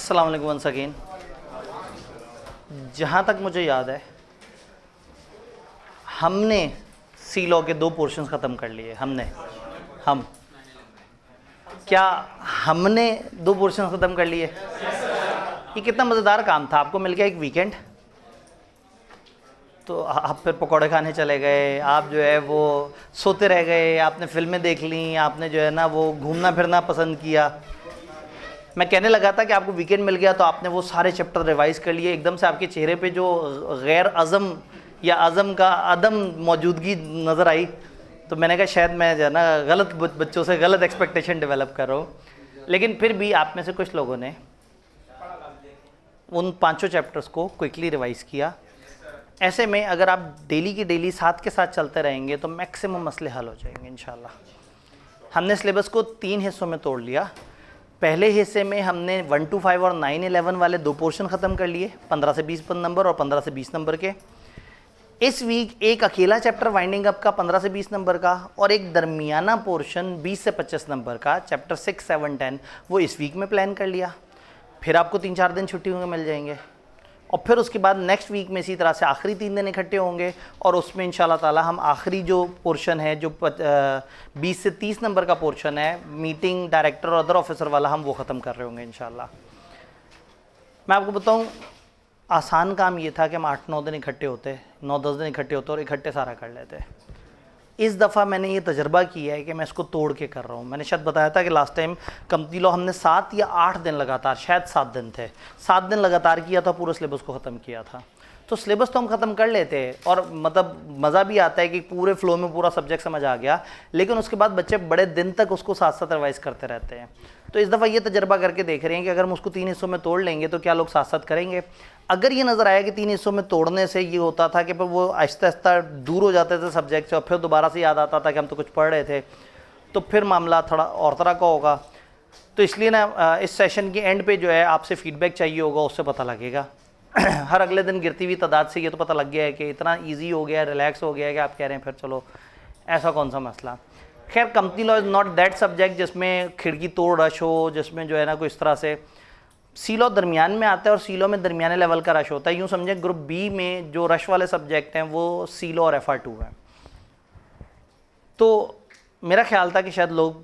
अस्सलाम वालेकुम once again. जहाँ तक मुझे याद है हमने सी लॉ के 2 पोर्शंस ख़त्म कर लिए। हम क्या हमने 2 पोर्शंस ख़त्म कर लिए? ये कितना मज़ेदार काम था। आपको मिल गया एक वीकेंड, तो आप फिर पकौड़े खाने चले गए, आप जो है वो सोते रह गए, आपने फिल्में देख ली, आपने जो है ना वो घूमना फिरना पसंद किया। मैं कहने लगा था कि आपको वीकेंड मिल गया तो आपने वो सारे चैप्टर रिवाइज़ कर लिए। एकदम से आपके चेहरे पे जो गैर अज़म या अज़म का अदम मौजूदगी नज़र आई, तो मैंने कहा शायद मैं जो है ना गलत बच्चों से गलत एक्सपेक्टेशन डेवलप कर रहा हूँ। लेकिन फिर भी आप में से कुछ लोगों ने उन 5 चैप्टर्स को क्विकली रिवाइज़ किया। ऐसे में अगर आप डेली की डेली साथ के साथ चलते रहेंगे तो मैक्सिमम मसले हल हो जाएंगे इंशाल्लाह। हमने सिलेबस को 3 हिस्सों में तोड़ लिया। पहले हिस्से में हमने 1 to 5 और 9-11 वाले 2 पोर्शन ख़त्म कर लिए, 15 से 20 नंबर और 15 से 20 नंबर के। इस वीक एक अकेला चैप्टर वाइंडिंग अप का 15 से 20 नंबर का और एक दरमियाना पोर्शन 20 से 25 नंबर का चैप्टर 6, 7, 10 वो इस वीक में प्लान कर लिया। फिर आपको 3-4 दिन छुट्टी होंगे मिल जाएंगे और फिर उसके बाद नेक्स्ट वीक में इसी तरह से आखिरी 3 दिन इकट्ठे होंगे और उसमें इंशाल्लाह ताला हम आखिरी जो पोर्शन है जो 20 से 30 नंबर का पोर्शन है मीटिंग डायरेक्टर और अदर ऑफिसर वाला, हम वो ख़त्म कर रहे होंगे इंशाल्लाह। मैं आपको बताऊं आसान काम ये था कि हम 8-9 दिन इकट्ठे होते, 9-10 दिन इकट्ठे होते और इकट्ठे सारा कर लेते। इस दफ़ा मैंने ये तजर्बा किया है कि मैं इसको तोड़ के कर रहा हूँ। मैंने शायद बताया था कि लास्ट टाइम कंपनी लॉ हमने 7 या 8 दिन लगातार, शायद 7 दिन थे, 7 दिन लगातार किया था, पूरे सिलेबस को ख़त्म किया था। तो सिलेबस तो हम ख़त्म कर लेते हैं और मतलब मज़ा भी आता है कि पूरे फ्लो में पूरा सब्जेक्ट समझ आ गया, लेकिन उसके बाद बच्चे बड़े दिन तक उसको साथ साथ रिवाइज़ करते रहते हैं। तो इस दफ़ा ये तजर्बा करके देख रहे हैं कि अगर हम उसको 3 हिस्सों में तोड़ लेंगे तो क्या लोग साथ साथ करेंगे। अगर ये नज़र आया कि 3 हिस्सों में तोड़ने से ये होता था कि फिर वो आहिस्ता आहिस्ता दूर हो जाते थे सब्जेक्ट से और फिर दोबारा से याद आता था कि हम तो कुछ पढ़ रहे थे, तो फिर मामला थोड़ा और तरह का होगा। तो इसलिए ना इस सेशन के एंड पे जो है आपसे फीडबैक चाहिए होगा, उससे पता लगेगा। हर अगले दिन गिरती हुई तादाद से ये तो पता लग गया है कि इतना ईजी हो गया है, रिलैक्स हो गया है कि आप कह रहे हैं फिर चलो ऐसा कौन सा मसला। खैर company law is not that subject जिसमें खिड़की तोड़ रश हो, जिसमें जो है ना कोई इस तरह से। सी लॉ दरमियान में आता है और सी लॉ में दरमियाने लेवल का रश होता है। यूँ समझें ग्रुप बी में जो रश वाले सब्जेक्ट हैं वो सी लॉ और FR2 हैं। तो मेरा ख्याल था कि शायद लोग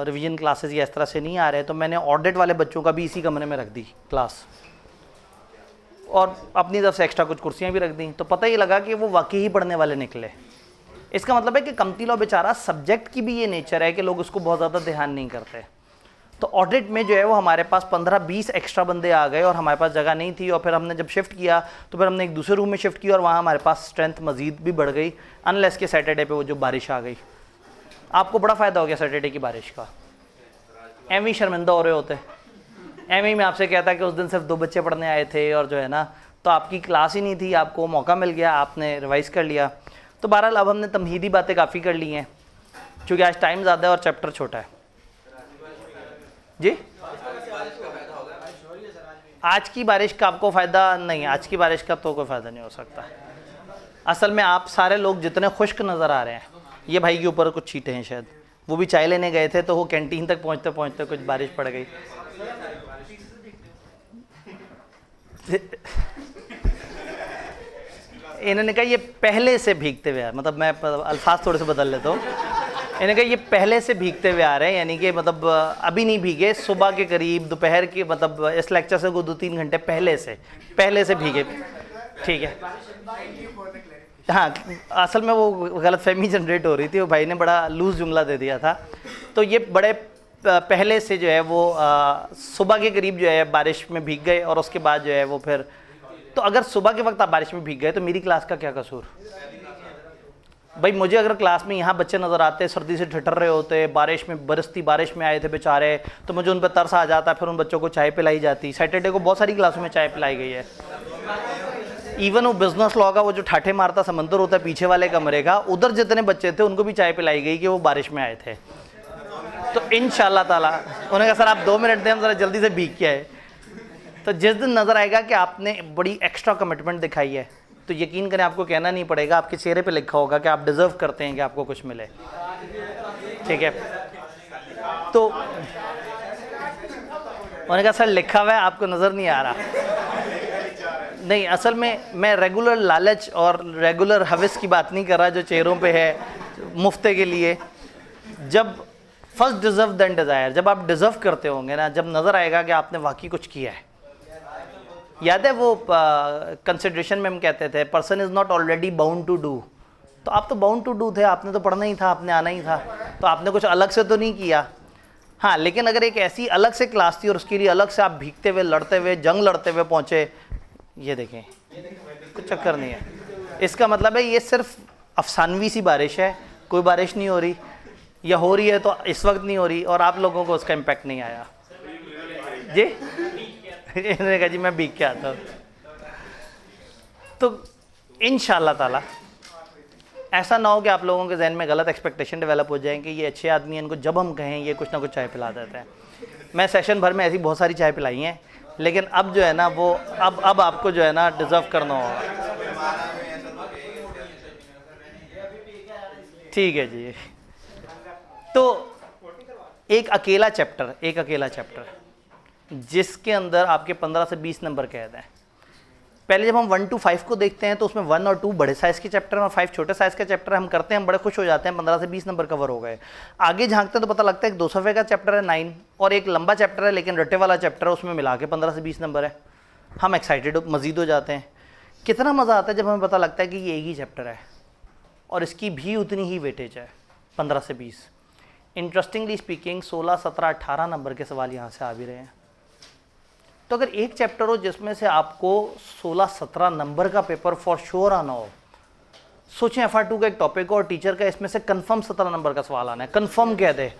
रिवीजन क्लासेस या इस तरह से नहीं आ रहे, तो मैंने ऑडिट वाले बच्चों का भी इसी कमरे में रख दी क्लास और अपनी तरफ से एक्स्ट्रा कुछ कुर्सियाँ भी रख दी। तो पता ही लगा कि वो वाकई ही पढ़ने वाले निकले। इसका मतलब है कि कंपनी लॉ बेचारा सब्जेक्ट की भी ये नेचर है कि लोग उसको बहुत ज़्यादा ध्यान नहीं करते। तो ऑडिट में जो है वो हमारे पास 15-20 एक्स्ट्रा बंदे आ गए और हमारे पास जगह नहीं थी। और फिर हमने जब शिफ्ट किया तो फिर हमने एक दूसरे रूम में शिफ्ट किया और वहाँ हमारे पास स्ट्रेंथ मज़ीद भी बढ़ गई, अनलेस के सैटरडे पे वो जो बारिश आ गई। आपको बड़ा फ़ायदा हो गया सैटरडे की बारिश का। एम शर्मिंदा हो रहे होते, एम में आपसे कहता कि उस दिन सिर्फ 2 बच्चे पढ़ने आए थे और जो है ना तो आपकी क्लास ही नहीं थी, आपको मौका मिल गया, आपने रिवाइज़ कर लिया। तो बहरहाल अब हमने तमहीदी बातें काफ़ी कर ली हैं क्योंकि आज टाइम ज़्यादा है और चैप्टर छोटा है। जी आज की बारिश का आपको फ़ायदा नहीं, आज की बारिश का तो कोई फ़ायदा नहीं हो सकता। असल में आप सारे लोग जितने खुश्क नज़र आ रहे हैं, ये भाई के ऊपर कुछ छींटे हैं शायद, वो भी चाय लेने गए थे तो वो कैंटीन तक पहुँचते पहुँचते कुछ बारिश पड़ गई। इन्होंने कहा ये पहले से भीगते हुए, मतलब मैं अल्फाज थोड़े से बदल लेता हूँ। इन्होंने कहा ये पहले से भीगते हुए आ रहे हैं, यानी कि मतलब अभी नहीं भीगे, सुबह के करीब, दोपहर के, मतलब इस लेक्चर से को 2-3 घंटे पहले से भीगे। ठीक है, हाँ असल में वो गलतफहमी जनरेट हो रही थी, वो भाई ने बड़ा लूज़ जुमला दे दिया था। तो ये बड़े पहले से जो है वो सुबह के करीब जो है बारिश में भीग गए और उसके बाद जो है वो फिर, तो अगर सुबह के वक्त आप बारिश में भीग गए तो मेरी क्लास का क्या कसूर भाई। मुझे अगर क्लास में यहाँ बच्चे नज़र आते सर्दी से ठिठर रहे होते, बारिश में बरसती बारिश में आए थे बेचारे, तो मुझे उन पर तरस आ जाता, फिर उन बच्चों को चाय पिलाई जाती। सैटरडे को बहुत सारी क्लासों में चाय पिलाई गई है। इवन वो बिजनेस लॉ का वो जो ठाठे मारता समंदर होता है पीछे वाले कमरे का, उधर जितने बच्चे थे उनको भी चाय पिलाई गई कि वो बारिश में आए थे। तो इंशाल्लाह ताला उन्होंने कहा सर आप 2 मिनट दें, हम ज़रा जल्दी से भीग के आए। तो जिस दिन नज़र आएगा कि आपने बड़ी एक्स्ट्रा कमिटमेंट दिखाई है तो यकीन करें आपको कहना नहीं पड़ेगा, आपके चेहरे पे लिखा होगा कि आप डिज़र्व करते हैं कि आपको कुछ मिले। ठीक है, तो उन्होंने कहा सर लिखा हुआ है आपको नज़र नहीं आ रहा। नहीं, असल में मैं रेगुलर लालच और रेगुलर हविस की बात नहीं कर रहा जो चेहरों पे है मुफ्ते के लिए। जब फर्स्ट डिजर्व देन डिज़ायर, जब आप डिजर्व करते होंगे ना, जब नज़र आएगा कि आपने वाकई कुछ किया है। याद है वो कंसिडरेशन में हम कहते थे person is not already bound to do. तो आप तो बाउंड टू डू थे, आपने तो पढ़ना ही था, आपने आना ही था, तो आपने कुछ अलग से तो नहीं किया। हाँ, लेकिन अगर एक ऐसी अलग से क्लास थी और उसके लिए अलग से आप भीगते हुए, लड़ते हुए, जंग लड़ते हुए पहुँचे, ये देखें कुछ चक्कर नहीं है। इसका मतलब है ये सिर्फ अफसानवी सी बारिश है, कोई बारिश नहीं हो रही, या हो रही है तो इस वक्त नहीं हो रही और आप लोगों को उसका इम्पैक्ट नहीं आया। जी इन्होंने कहा जी मैं भीग के आता हूँ। तो इंशाअल्लाह ताला ऐसा ना हो कि आप लोगों के जहन में गलत एक्सपेक्टेशन डेवलप हो जाए कि ये अच्छे आदमी हैं, इनको जब हम कहें ये कुछ ना कुछ चाय पिला देते हैं। मैं सेशन भर में ऐसी बहुत सारी चाय पिलाई हैं, लेकिन अब जो है ना वो अब आपको जो है ना डिजर्व करना होगा। ठीक है जी। तो एक अकेला चैप्टर जिसके अंदर आपके 15 से 20 नंबर कैद हैं। पहले जब हम 1 to 5 को देखते हैं तो उसमें 1 और 2 बड़े साइज़ के चैप्टर और 5 छोटे साइज़ के चैप्टर हम करते हैं, हम बड़े खुश हो जाते हैं, 15 से 20 नंबर कवर हो गए। आगे झांकते हैं तो पता लगता है एक 2 सफ़े का चैप्टर है 9 और एक लंबा चैप्टर है लेकिन रट्टे वाला चैप्टर है, उसमें मिला के 15 से 20 नंबर है। हम एक्साइटेड मज़ीद हो जाते हैं। कितना मज़ा आता है जब हमें पता लगता है कि ये एक ही चैप्टर है और इसकी भी उतनी ही वेटेज है 15 से 20। इंटरेस्टिंगली स्पीकिंग 16, 17, 18 नंबर के सवाल यहाँ से आ भी रहे हैं। तो अगर एक चैप्टर हो जिसमें से आपको 16-17 नंबर का पेपर फॉर श्योर आना हो, सोचें FR2 का एक टॉपिक हो और टीचर का इसमें से कंफर्म 17 नंबर का सवाल आना है, कंफर्म कह दे,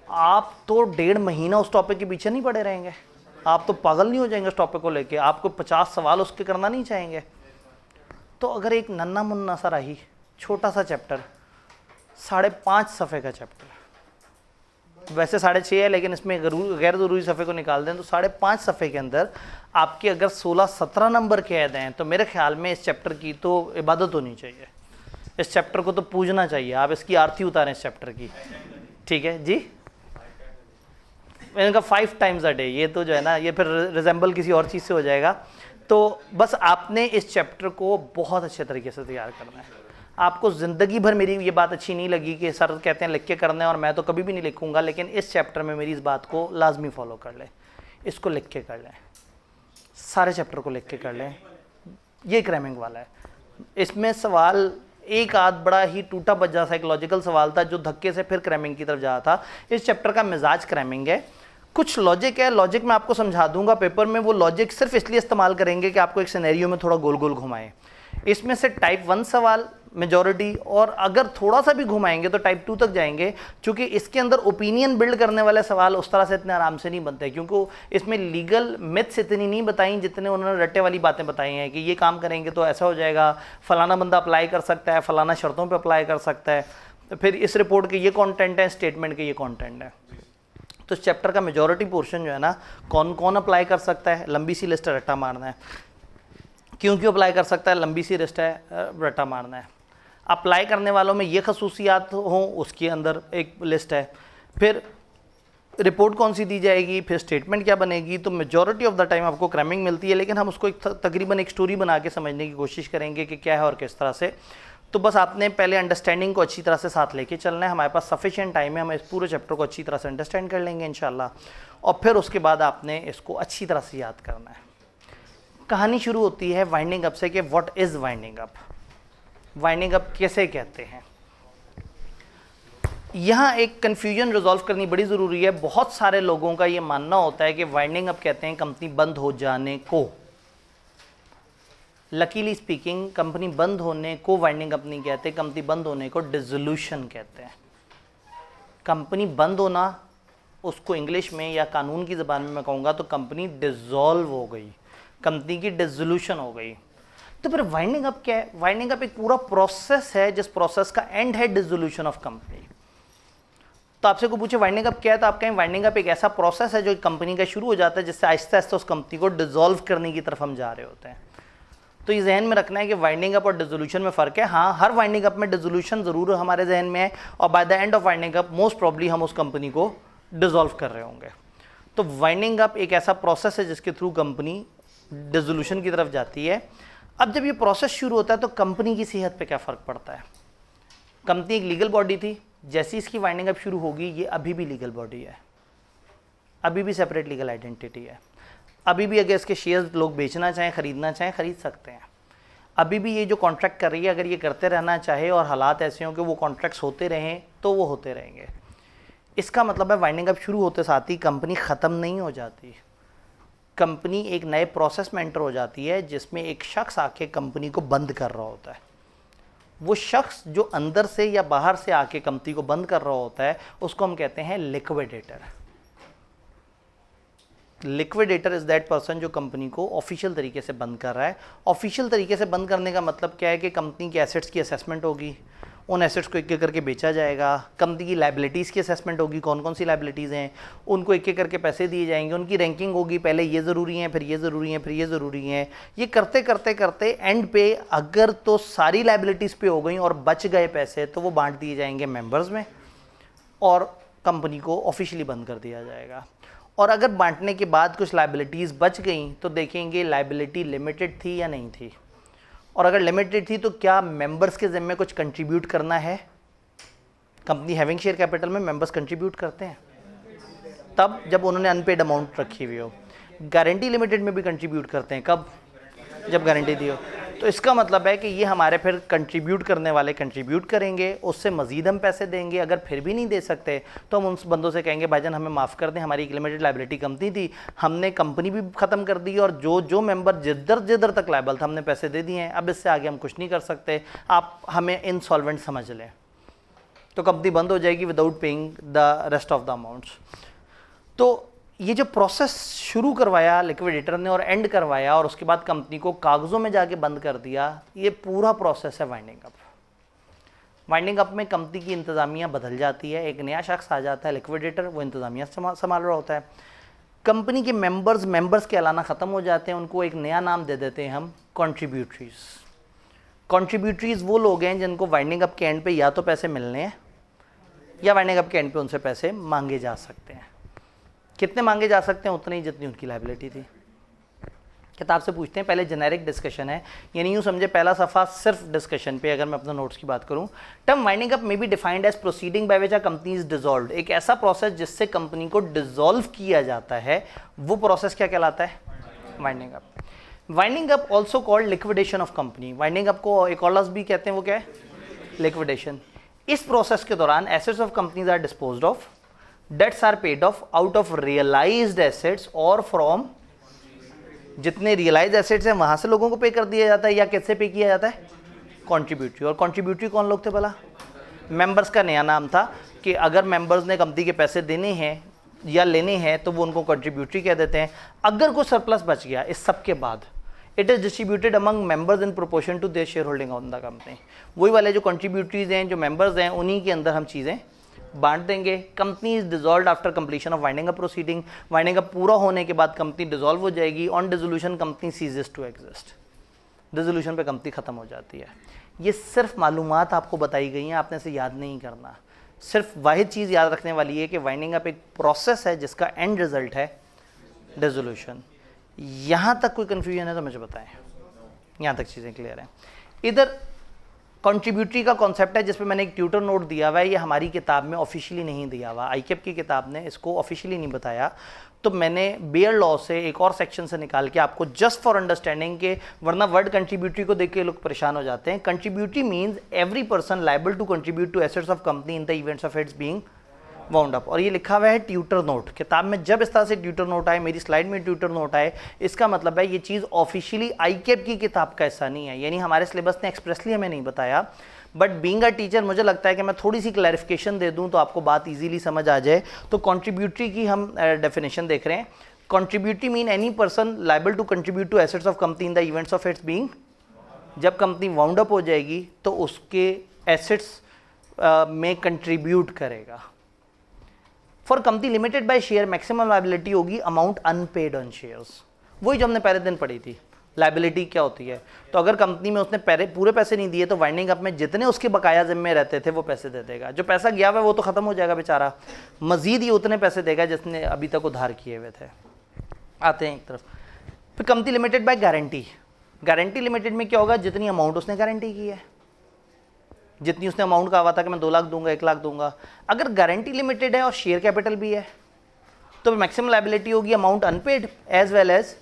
आप तो 1.5 महीना उस टॉपिक के पीछे नहीं पड़े रहेंगे, आप तो पागल नहीं हो जाएंगे उस टॉपिक को लेके, आपको 50 सवाल उसके करना नहीं चाहेंगे। तो अगर एक नन्ना मुन्ना सा रही छोटा सा चैप्टर, 5.5 सफ़े का चैप्टर, वैसे 6.5 है लेकिन इसमें गैर ज़रूरी सफ़े को निकाल दें तो 5.5 सफ़े के अंदर आपके अगर 16-17 नंबर के ऐड हैं तो मेरे ख्याल में इस चैप्टर की तो इबादत होनी चाहिए, इस चैप्टर को तो पूजना चाहिए, आप इसकी आरती उतारें इस चैप्टर की। ठीक है जी, मैंने कहा 5 टाइम्स अ डे, ये तो जो है ना ये फिर रिजेंबल किसी और चीज़ से हो जाएगा। तो बस आपने इस चैप्टर को बहुत अच्छे तरीके से तैयार करना है। आपको ज़िंदगी भर मेरी ये बात अच्छी नहीं लगी कि सर कहते हैं लिख के करना है और मैं तो कभी भी नहीं लिखूंगा, लेकिन इस चैप्टर में मेरी इस बात को लाजमी फॉलो कर लें, इसको लिख के कर लें, सारे चैप्टर को लिख के कर लें। ये क्रैमिंग वाला है। इसमें सवाल एक आध बड़ा ही टूटा बज्जा साइकोलॉजिकल सवाल था जो धक्के से फिर क्रैमिंग की तरफ जा रहा था। इस चैप्टर का मिजाज क्रैमिंग है, कुछ लॉजिक है, लॉजिक मैं आपको समझा दूंगा पेपर में, वो लॉजिक सिर्फ इसलिए इस्तेमाल करेंगे कि आपको एक सिनेरियो में थोड़ा गोल गोल घुमाएं। इसमें से टाइप 1 सवाल मेजॉरिटी, और अगर थोड़ा सा भी घुमाएंगे तो टाइप 2 तक जाएंगे, क्योंकि इसके अंदर ओपिनियन बिल्ड करने वाले सवाल उस तरह से इतने आराम से नहीं बनते, क्योंकि इसमें लीगल मिथ्स इतनी नहीं बताई जितने उन्होंने रट्टे वाली बातें बताई हैं कि ये काम करेंगे तो ऐसा हो जाएगा, फलाना बंदा अप्लाई कर सकता है, फलाना शर्तों पर अप्लाई कर सकता है, फिर इस रिपोर्ट के ये कॉन्टेंट है, स्टेटमेंट के ये कॉन्टेंट है। तो इस चैप्टर का मेजॉरिटी पोर्शन जो है ना, कौन कौन अप्लाई कर सकता है, लंबी सी लिस्ट है, रट्टा मारना है, क्यों क्यों अप्लाई कर सकता है, लंबी सी लिस्ट है, रट्टा मारना है। अप्लाई करने वालों में ये खसूसियात हों उसके अंदर एक लिस्ट है, फिर रिपोर्ट कौन सी दी जाएगी, फिर स्टेटमेंट क्या बनेगी। तो मेजॉरिटी ऑफ द टाइम आपको क्रैमिंग मिलती है, लेकिन हम उसको एक तकरीबन एक स्टोरी बना के समझने की कोशिश करेंगे कि क्या है और किस तरह से। तो बस आपने पहले अंडरस्टैंडिंग को अच्छी तरह से साथ लेके चलना है, हमारे पास सफिशिएंट टाइम है, हम इस पूरे चैप्टर को अच्छी तरह से अंडरस्टैंड कर लेंगे इंशाल्लाह, और फिर उसके बाद आपने इसको अच्छी तरह से याद करना है। कहानी शुरू होती है वाइंडिंग अप से कि what is winding up, winding up कैसे कहते हैं। यहाँ एक कन्फ्यूजन रिजॉल्व करनी बड़ी ज़रूरी है। बहुत सारे लोगों का ये मानना होता है कि वाइंडिंग अप कहते हैं कंपनी बंद हो जाने को। लकीली स्पीकिंग कंपनी बंद होने को वाइंडिंग अप नहीं कहते, कंपनी बंद होने को डिसोल्यूशन कहते हैं। कंपनी बंद होना, उसको इंग्लिश में या कानून की ज़बान में मैं कहूँगा तो कंपनी डिसॉल्व हो गई, कंपनी की डिसोल्यूशन हो गई। तो फिर वाइंडिंग अप क्या है? वाइंडिंग अप एक पूरा प्रोसेस है जिस प्रोसेस का एंड है डिसोल्यूशन ऑफ कंपनी। तो आपसे को पूछे वाइंडिंग अप क्या है, तो आप कहें वाइंडिंग अप एक ऐसा प्रोसेस है जो कंपनी का शुरू हो जाता है जिससे आहिस्ता आहिस्ता उस कंपनी को डिसॉल्व करने की तरफ हम जा रहे होते हैं। तो ये जहन में रखना है कि वाइंडिंग अप और डिसोल्यूशन में फ़र्क है। हाँ, हर वाइंडिंग अप में डिसोल्यूशन ज़रूर हमारे जहन में है, और by the end of winding up most probably हम उस कंपनी को डिसॉल्व कर रहे होंगे। तो वाइंडिंग अप एक ऐसा प्रोसेस है जिसके थ्रू कंपनी डिसोल्यूशन की तरफ जाती है। अब जब ये प्रोसेस शुरू होता है तो कंपनी की सेहत पे क्या फ़र्क पड़ता है? कंपनी एक लीगल बॉडी थी, जैसी इसकी वाइंडिंग अप शुरू होगी ये अभी भी लीगल बॉडी है, अभी भी सेपरेट लीगल आइडेंटिटी है, अभी भी अगर इसके शेयर्स लोग बेचना चाहें, ख़रीदना चाहें, ख़रीद सकते हैं। अभी भी ये जो कॉन्ट्रैक्ट कर रही है अगर ये करते रहना चाहे और हालात ऐसे हों कि वो कॉन्ट्रैक्ट्स होते रहें तो वो होते रहेंगे। इसका मतलब है वाइंडिंग अप शुरू होते साथ ही कंपनी ख़त्म नहीं हो जाती, कंपनी एक नए प्रोसेस में एंटर हो जाती है जिसमें एक शख्स आके कंपनी को बंद कर रहा होता है। वो शख्स जो अंदर से या बाहर से आके कंपनी को बंद कर रहा होता है उसको हम कहते हैं liquidator. Liquidator is that person जो कंपनी को ऑफिशियल तरीके से बंद कर रहा है। ऑफिशियल तरीके से बंद करने का मतलब क्या है कि कंपनी के एसेट्स की असेसमेंट होगी, उन एसेट्स को एक एक करके बेचा जाएगा, कंपनी की लाइबिलिटीज़ की असेसमेंट होगी, कौन कौन सी लाइबिलिटीज़ हैं उनको एक एक करके पैसे दिए जाएंगे, उनकी रैंकिंग होगी, पहले ये ज़रूरी हैं, फिर ये ज़रूरी हैं, फिर ये ज़रूरी हैं। ये करते करते करते एंड पे अगर तो सारी लाइबिलिटीज़ पे हो गई और बच गए पैसे तो वो बांट दिए जाएंगे मेंबर्स में और कंपनी को ऑफिशियली बंद कर दिया जाएगा। और अगर बांटने के बाद कुछ लाइबिलिटीज़ बच गई तो देखेंगे लाइबिलिटी लिमिटेड थी या नहीं थी, और अगर लिमिटेड थी तो क्या मेंबर्स के ज़िम्मे कुछ कंट्रीब्यूट करना है। कंपनी हैविंग शेयर कैपिटल में मेंबर्स कंट्रीब्यूट करते हैं तब जब उन्होंने अनपेड अमाउंट रखी हुई हो। गारंटी लिमिटेड में भी कंट्रीब्यूट करते हैं कब? जब गारंटी दी हो। तो इसका मतलब है कि ये हमारे फिर कंट्रीब्यूट करने वाले कंट्रीब्यूट करेंगे, उससे मज़ीद हम पैसे देंगे। अगर फिर भी नहीं दे सकते तो हम उन बंदों से कहेंगे भाईजान हमें माफ़ कर दें, हमारी एक लिमिटेड लाइबिलिटी कंपनी थी, हमने कंपनी भी ख़त्म कर दी और जो जो मेंबर जिधर जिधर तक लायबल था हमने पैसे दे दिए हैं, अब इससे आगे हम कुछ नहीं कर सकते, आप हमें इंसॉल्वेंट समझ लें। तो कंपनी बंद हो जाएगी without paying the rest of the amounts. तो ये जो प्रोसेस शुरू करवाया लिक्विडेटर ने और एंड करवाया और उसके बाद कंपनी को कागज़ों में जाके बंद कर दिया, ये पूरा प्रोसेस है वाइंडिंग अप। वाइंडिंग अप में कंपनी की इंतज़ामिया बदल जाती है, एक नया शख्स आ जाता है लिक्विडेटर, वो इंतज़ामिया संभाल रहा होता है। कंपनी के मेंबर्स के अलाना ख़त्म हो जाते हैं, उनको एक नया नाम दे देते हैं हम कॉन्ट्रीब्यूटरीज। कॉन्ट्रीब्यूटरीज वो लोग हैं जिनको वाइंडिंग अप के एंड पे या तो पैसे मिलने हैं या वाइंडिंग अप के एंड पे उनसे पैसे मांगे जा सकते हैं। कितने मांगे जा सकते हैं? उतनी जितनी उनकी लायबिलिटी थी। किताब से पूछते हैं, पहले जेनेरिक डिस्कशन है, यानी यूँ समझे पहला सफ़ा सिर्फ डिस्कशन पे। अगर मैं अपने नोट्स की बात करूँ, टर्म वाइंडिंग अप में be defined as proceeding by which a company is dissolved. एक ऐसा प्रोसेस जिससे कंपनी को डिसॉल्व किया जाता है, वो प्रोसेस क्या कहलाता है? Winding up. Winding up also called liquidation of company. Winding up को एक और लफ्ज़ भी कहते हैं, वो क्या है? लिक्विडेशन। इस प्रोसेस के दौरान assets of companies are disposed of, debts are paid off out of realised assets और फ्रॉम, जितने रियलाइज एसेट्स हैं वहां से लोगों को पे कर दिया जाता है, या कैसे पे किया जाता है? कॉन्ट्रीब्यूटरी। और कॉन्ट्रीब्यूटरी कौन लोग थे भला? मेंबर्स का नया नाम था कि अगर मेंबर्स ने कंपनी के पैसे देने हैं या लेने हैं तो वो उनको कॉन्ट्रीब्यूटरी कह देते हैं। अगर कोई सरप्लस बच गया इस सब के बाद, it is distributed among members in proportion to their shareholding on the company. वही वाले जो कॉन्ट्रीब्यूटरीज हैं, जो मेंबर्स हैं, उन्हीं के अंदर हम चीज़ें बांट देंगे। Company is dissolved after completion of winding up proceeding. Winding up पूरा होने के बाद कंपनी डिसॉल्व हो जाएगी। On dissolution company ceases to exist. Dissolution पे कंपनी खत्म हो जाती है। ये सिर्फ मालूमात आपको बताई गई हैं, आपने इसे याद नहीं करना। सिर्फ वाहिद चीज़ याद रखने वाली है कि वाइंडिंग अप एक प्रोसेस है जिसका एंड रिजल्ट है डिसोल्यूशन। यहाँ तक कोई कन्फ्यूजन है तो मुझे बताएं, यहाँ तक चीज़ें क्लियर हैं। इधर कॉन्ट्रीब्यूटरी का कॉन्सेप्ट है जिसपे मैंने एक ट्यूटर नोट दिया हुआ है, ये हमारी किताब में ऑफिशियली नहीं दिया हुआ, आईकेप की किताब ने इसको ऑफिशियली नहीं बताया, तो मैंने बेयर लॉ से एक और सेक्शन से निकाल के आपको जस्ट फॉर अंडरस्टैंडिंग के, वरना वर्ड कंट्रीब्यूटरी को देख के लोग परेशान हो जाते हैं। Contributory means every person liable to contribute to assets of company in the events of its being wound up. और ये लिखा हुआ है ट्यूटर नोट किताब में। जब इस तरह से ट्यूटर नोट आए, मेरी स्लाइड में ट्यूटर नोट आए, इसका मतलब है ये चीज़ ऑफिशियली आईकेप की किताब का हिस्सा नहीं है, यानी हमारे सिलेबस ने एक्सप्रेसली हमें नहीं बताया। बट बीइंग अ टीचर मुझे लगता है कि मैं थोड़ी सी क्लैरिफिकेशन दे दूं तो आपको बात इजीली समझ आ जाए। तो कंट्रीब्यूटरी की हम डेफिनेशन देख रहे हैं। Contributory mean any person liable to contribute to assets of company in the events of its being. जब कंपनी वाउंड अप हो जाएगी तो उसके एसेट्स में कंट्रीब्यूट करेगा। For company limited by share maximum liability होगी अमाउंट अनपेड ऑन शेयर्स। वही जो हमने पहले दिन पढ़ी थी, लायबिलिटी क्या होती है? तो अगर कंपनी में उसने पूरे पैसे नहीं दिए तो वाइंडिंग अप में जितने उसके बकाया जिम्मे रहते थे वो पैसे दे देगा। जो पैसा गया हुआ है वो तो खत्म हो जाएगा बेचारा, मजीद ये उतने पैसे देगा जिसने अभी तक उधार किए हुए थे। आते हैं एक तरफ, फिर company limited by guarantee. Guarantee limited में क्या होगा? जितनी अमाउंट उसने गारंटी की है, जितनी उसने अमाउंट कहा हुआ था कि मैं 2 लाख दूंगा, 1 लाख दूंगा, अगर गारंटी लिमिटेड है और शेयर कैपिटल भी है तो मैक्सिमम लायबिलिटी होगी amount unpaid as well as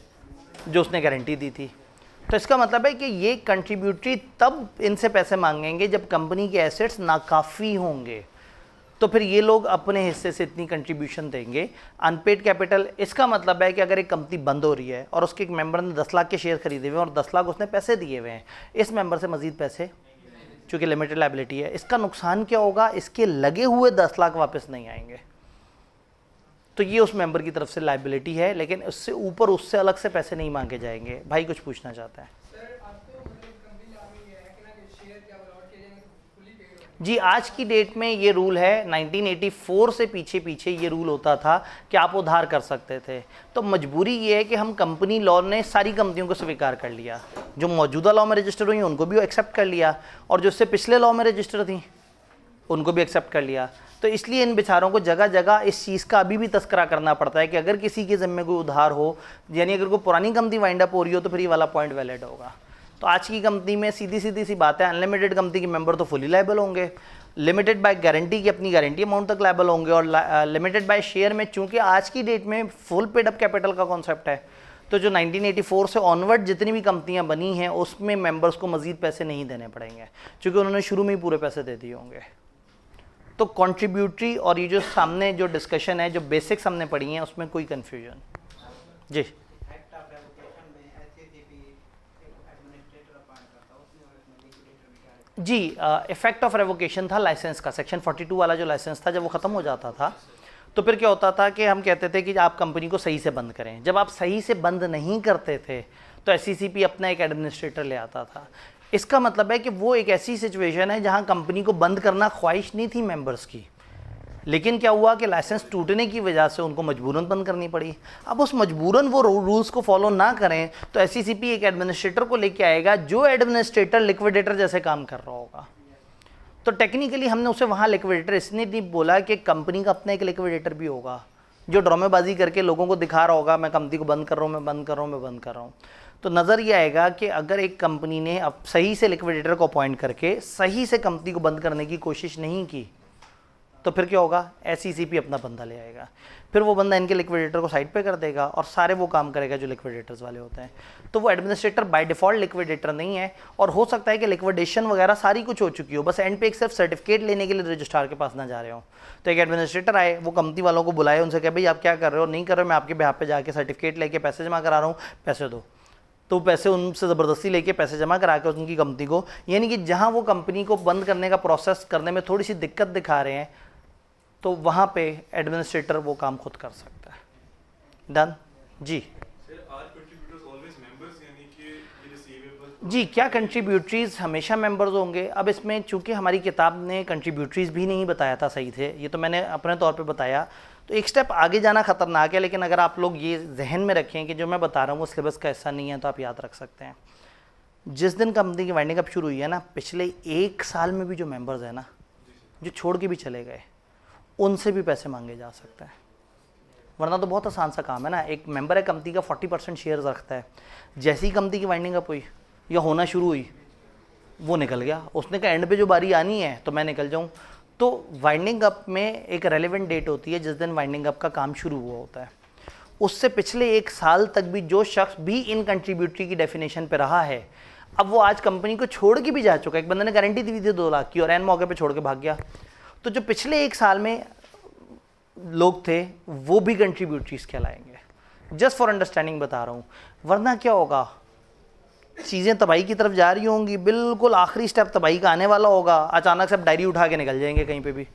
जो उसने गारंटी दी थी। तो इसका मतलब है कि ये कंट्रीब्यूटरी तब इनसे पैसे मांगेंगे जब कंपनी के एसेट्स नाकाफ़ी होंगे, तो फिर ये लोग अपने हिस्से से इतनी कंट्रीब्यूशन देंगे। अनपेड कैपिटल, इसका मतलब है कि अगर एक कंपनी बंद हो रही है और उसके एक मेंबर ने 10 लाख के शेयर खरीदे हुए हैं और 10 लाख उसने पैसे दिए हुए हैं, इस मेंबर से मजीद पैसे, चूँकि लिमिटेड लायबिलिटी है, इसका नुकसान क्या होगा? इसके लगे हुए 10 लाख वापस नहीं आएंगे। तो ये उस मेंबर की तरफ से लायबिलिटी है, लेकिन उससे ऊपर उससे अलग से पैसे नहीं मांगे जाएंगे। भाई कुछ पूछना चाहता है? जी, आज की डेट में ये रूल है, 1984 से पीछे ये रूल होता था कि आप उधार कर सकते थे। तो मजबूरी ये है कि हम कंपनी लॉ ने सारी कंपनियों को स्वीकार कर लिया, जो मौजूदा लॉ में रजिस्टर हुई उनको भी एक्सेप्ट कर लिया, और जो उससे पिछले लॉ में रजिस्टर थी उनको भी एक्सेप्ट कर लिया। तो इसलिए इन बेचारों को जगह जगह इस चीज़ का अभी भी तस्करा करना पड़ता है कि अगर किसी के ज़िम्मे कोई उधार हो, यानी अगर कोई पुरानी कंपनी वाइंड अप हो रही हो तो फिर ये वाला पॉइंट वैलिड होगा। तो आज की कंपनी में सीधी सी बात है, अनलिमिटेड कंपनी के मेंबर तो फुली लायबल होंगे, लिमिटेड बाय गारंटी की अपनी गारंटी अमाउंट तक लायबल होंगे, और लिमिटेड बाय शेयर में चूंकि आज की डेट में फुल पेड अप कैपिटल का कॉन्सेप्ट है, तो जो 1984 से ऑनवर्ड जितनी भी कंपनियां बनी हैं उसमें मेंबर्स को मजीद पैसे नहीं देने पड़ेंगे, क्योंकि उन्होंने शुरू में ही पूरे पैसे दे दिए होंगे। तो कॉन्ट्रीब्यूटरी और ये जो सामने जो डिस्कशन है, जो बेसिक्स हमने पढ़ी हैं, उसमें कोई कन्फ्यूजन? जी, जी, इफेक्ट ऑफ रेवोकेशन था लाइसेंस का, सेक्शन 42 वाला जो लाइसेंस था, जब वो ख़त्म हो जाता था तो फिर क्या होता था कि हम कहते थे कि आप कंपनी को सही से बंद करें। जब आप सही से बंद नहीं करते थे तो SECP अपना एक एडमिनिस्ट्रेटर ले आता था। इसका मतलब है कि वो एक ऐसी सिचुएशन है जहां कंपनी को बंद करना ख्वाहिश नहीं थी मेंबर्स की, लेकिन क्या हुआ कि लाइसेंस टूटने की वजह से उनको मजबूरन बंद करनी पड़ी। अब उस मजबूरन वो रूल्स को फॉलो ना करें तो SECP एक एडमिनिस्ट्रेटर को लेके आएगा, जो एडमिनिस्ट्रेटर लिक्विडेटर जैसे काम कर रहा होगा। तो टेक्निकली हमने उसे वहाँ लिक्विडेटर इसने नहीं बोला कि कंपनी का अपना एक लिक्विडेटर भी होगा, जो ड्रामेबाजी करके लोगों को दिखा रहा होगा मैं कंपनी को बंद कर रहा हूँ, मैं बंद कर रहा हूँ, मैं बंद कर रहा हूँ। तो नज़र ये आएगा कि अगर एक कंपनी ने अब सही से लिक्विडेटर को अपॉइंट करके सही से कंपनी को बंद करने की कोशिश नहीं की तो फिर क्या होगा? SECP अपना बंदा ले आएगा, फिर वो बंदा इनके लिक्विडेटर को साइड पे कर देगा और सारे वो काम करेगा जो लिक्विडेटर्स वाले होते हैं। तो वो एडमिनिस्ट्रेटर बाय डिफ़ॉल्ट लिक्विडेटर नहीं है, और हो सकता है कि लिक्विडेशन वगैरह सारी कुछ हो चुकी हो, बस एंड पे एक सिर्फ सर्टिफिकेट लेने के लिए रजिस्ट्रार के पास ना जा रहे हो। तो एक एडमिनिस्ट्रेटर आए, वो कंपनी वालों को बुलाए, उनसे कहे भाई आप क्या कर रहे हो, नहीं कर रहे हो, मैं आपके बिहाफ पे जाके सर्टिफिकेट लेके पैसे जमा करा रहा हूँ, पैसे दो। तो पैसे उनसे ज़बरदस्ती लेके पैसे जमा करा के उनकी कंपनी को, यानी कि जहाँ वो कंपनी को बंद करने का प्रोसेस करने में थोड़ी सी दिक्कत दिखा रहे हैं, तो वहाँ पे एडमिनिस्ट्रेटर वो काम खुद कर सकता है। डन जी। जी, क्या कंट्रीब्यूटरीज हमेशा मेंबर्स होंगे? अब इसमें चूंकि हमारी किताब ने कंट्रीब्यूटरीज भी नहीं बताया था सही थे, ये तो मैंने अपने तौर पे बताया, तो एक स्टेप आगे जाना ख़तरनाक है। लेकिन अगर आप लोग ये जहन में रखें कि जो मैं बता रहा हूँ वो सिलेबस का हिस्सा नहीं है, तो आप याद रख सकते हैं। जिस दिन कंपनी की वाइंडिंग अप शुरू हुई है ना, पिछले 1 साल में भी जो मेंबर्स हैं ना, जो छोड़ के भी चले गए, उनसे भी पैसे मांगे जा सकते हैं। वरना तो बहुत आसान सा काम है ना, एक मेंबर है कंपनी का 40% शेयर्स रखता है, जैसी ही कंपनी की वाइंडिंग अप हुई या होना शुरू हुई वो निकल गया, उसने कहा एंड पे जो बारी आनी है तो मैं निकल जाऊं। तो वाइंडिंग अप में एक रेलेवेंट डेट होती है जिस दिन वाइंडिंग अप का काम शुरू हुआ होता है, उससे पिछले 1 साल तक भी जो शख्स भी इन कंट्रीब्यूटरी की डेफिनेशन पे रहा है, अब वो आज कंपनी को छोड़ के भी जा चुका है। एक बंदे ने गारंटी दी थी 2 लाख की और एन मौके पे छोड़ के भाग गया, तो जो पिछले 1 साल में लोग थे वो भी कंट्रीब्यूटरीज कहलाएंगे। जस्ट फॉर अंडरस्टैंडिंग बता रहा हूँ, वरना क्या होगा, चीज़ें तबाही की तरफ जा रही होंगी, बिल्कुल आखिरी स्टेप तबाही का आने वाला होगा, अचानक से आप डायरी उठा के निकल जाएंगे कहीं पे भी,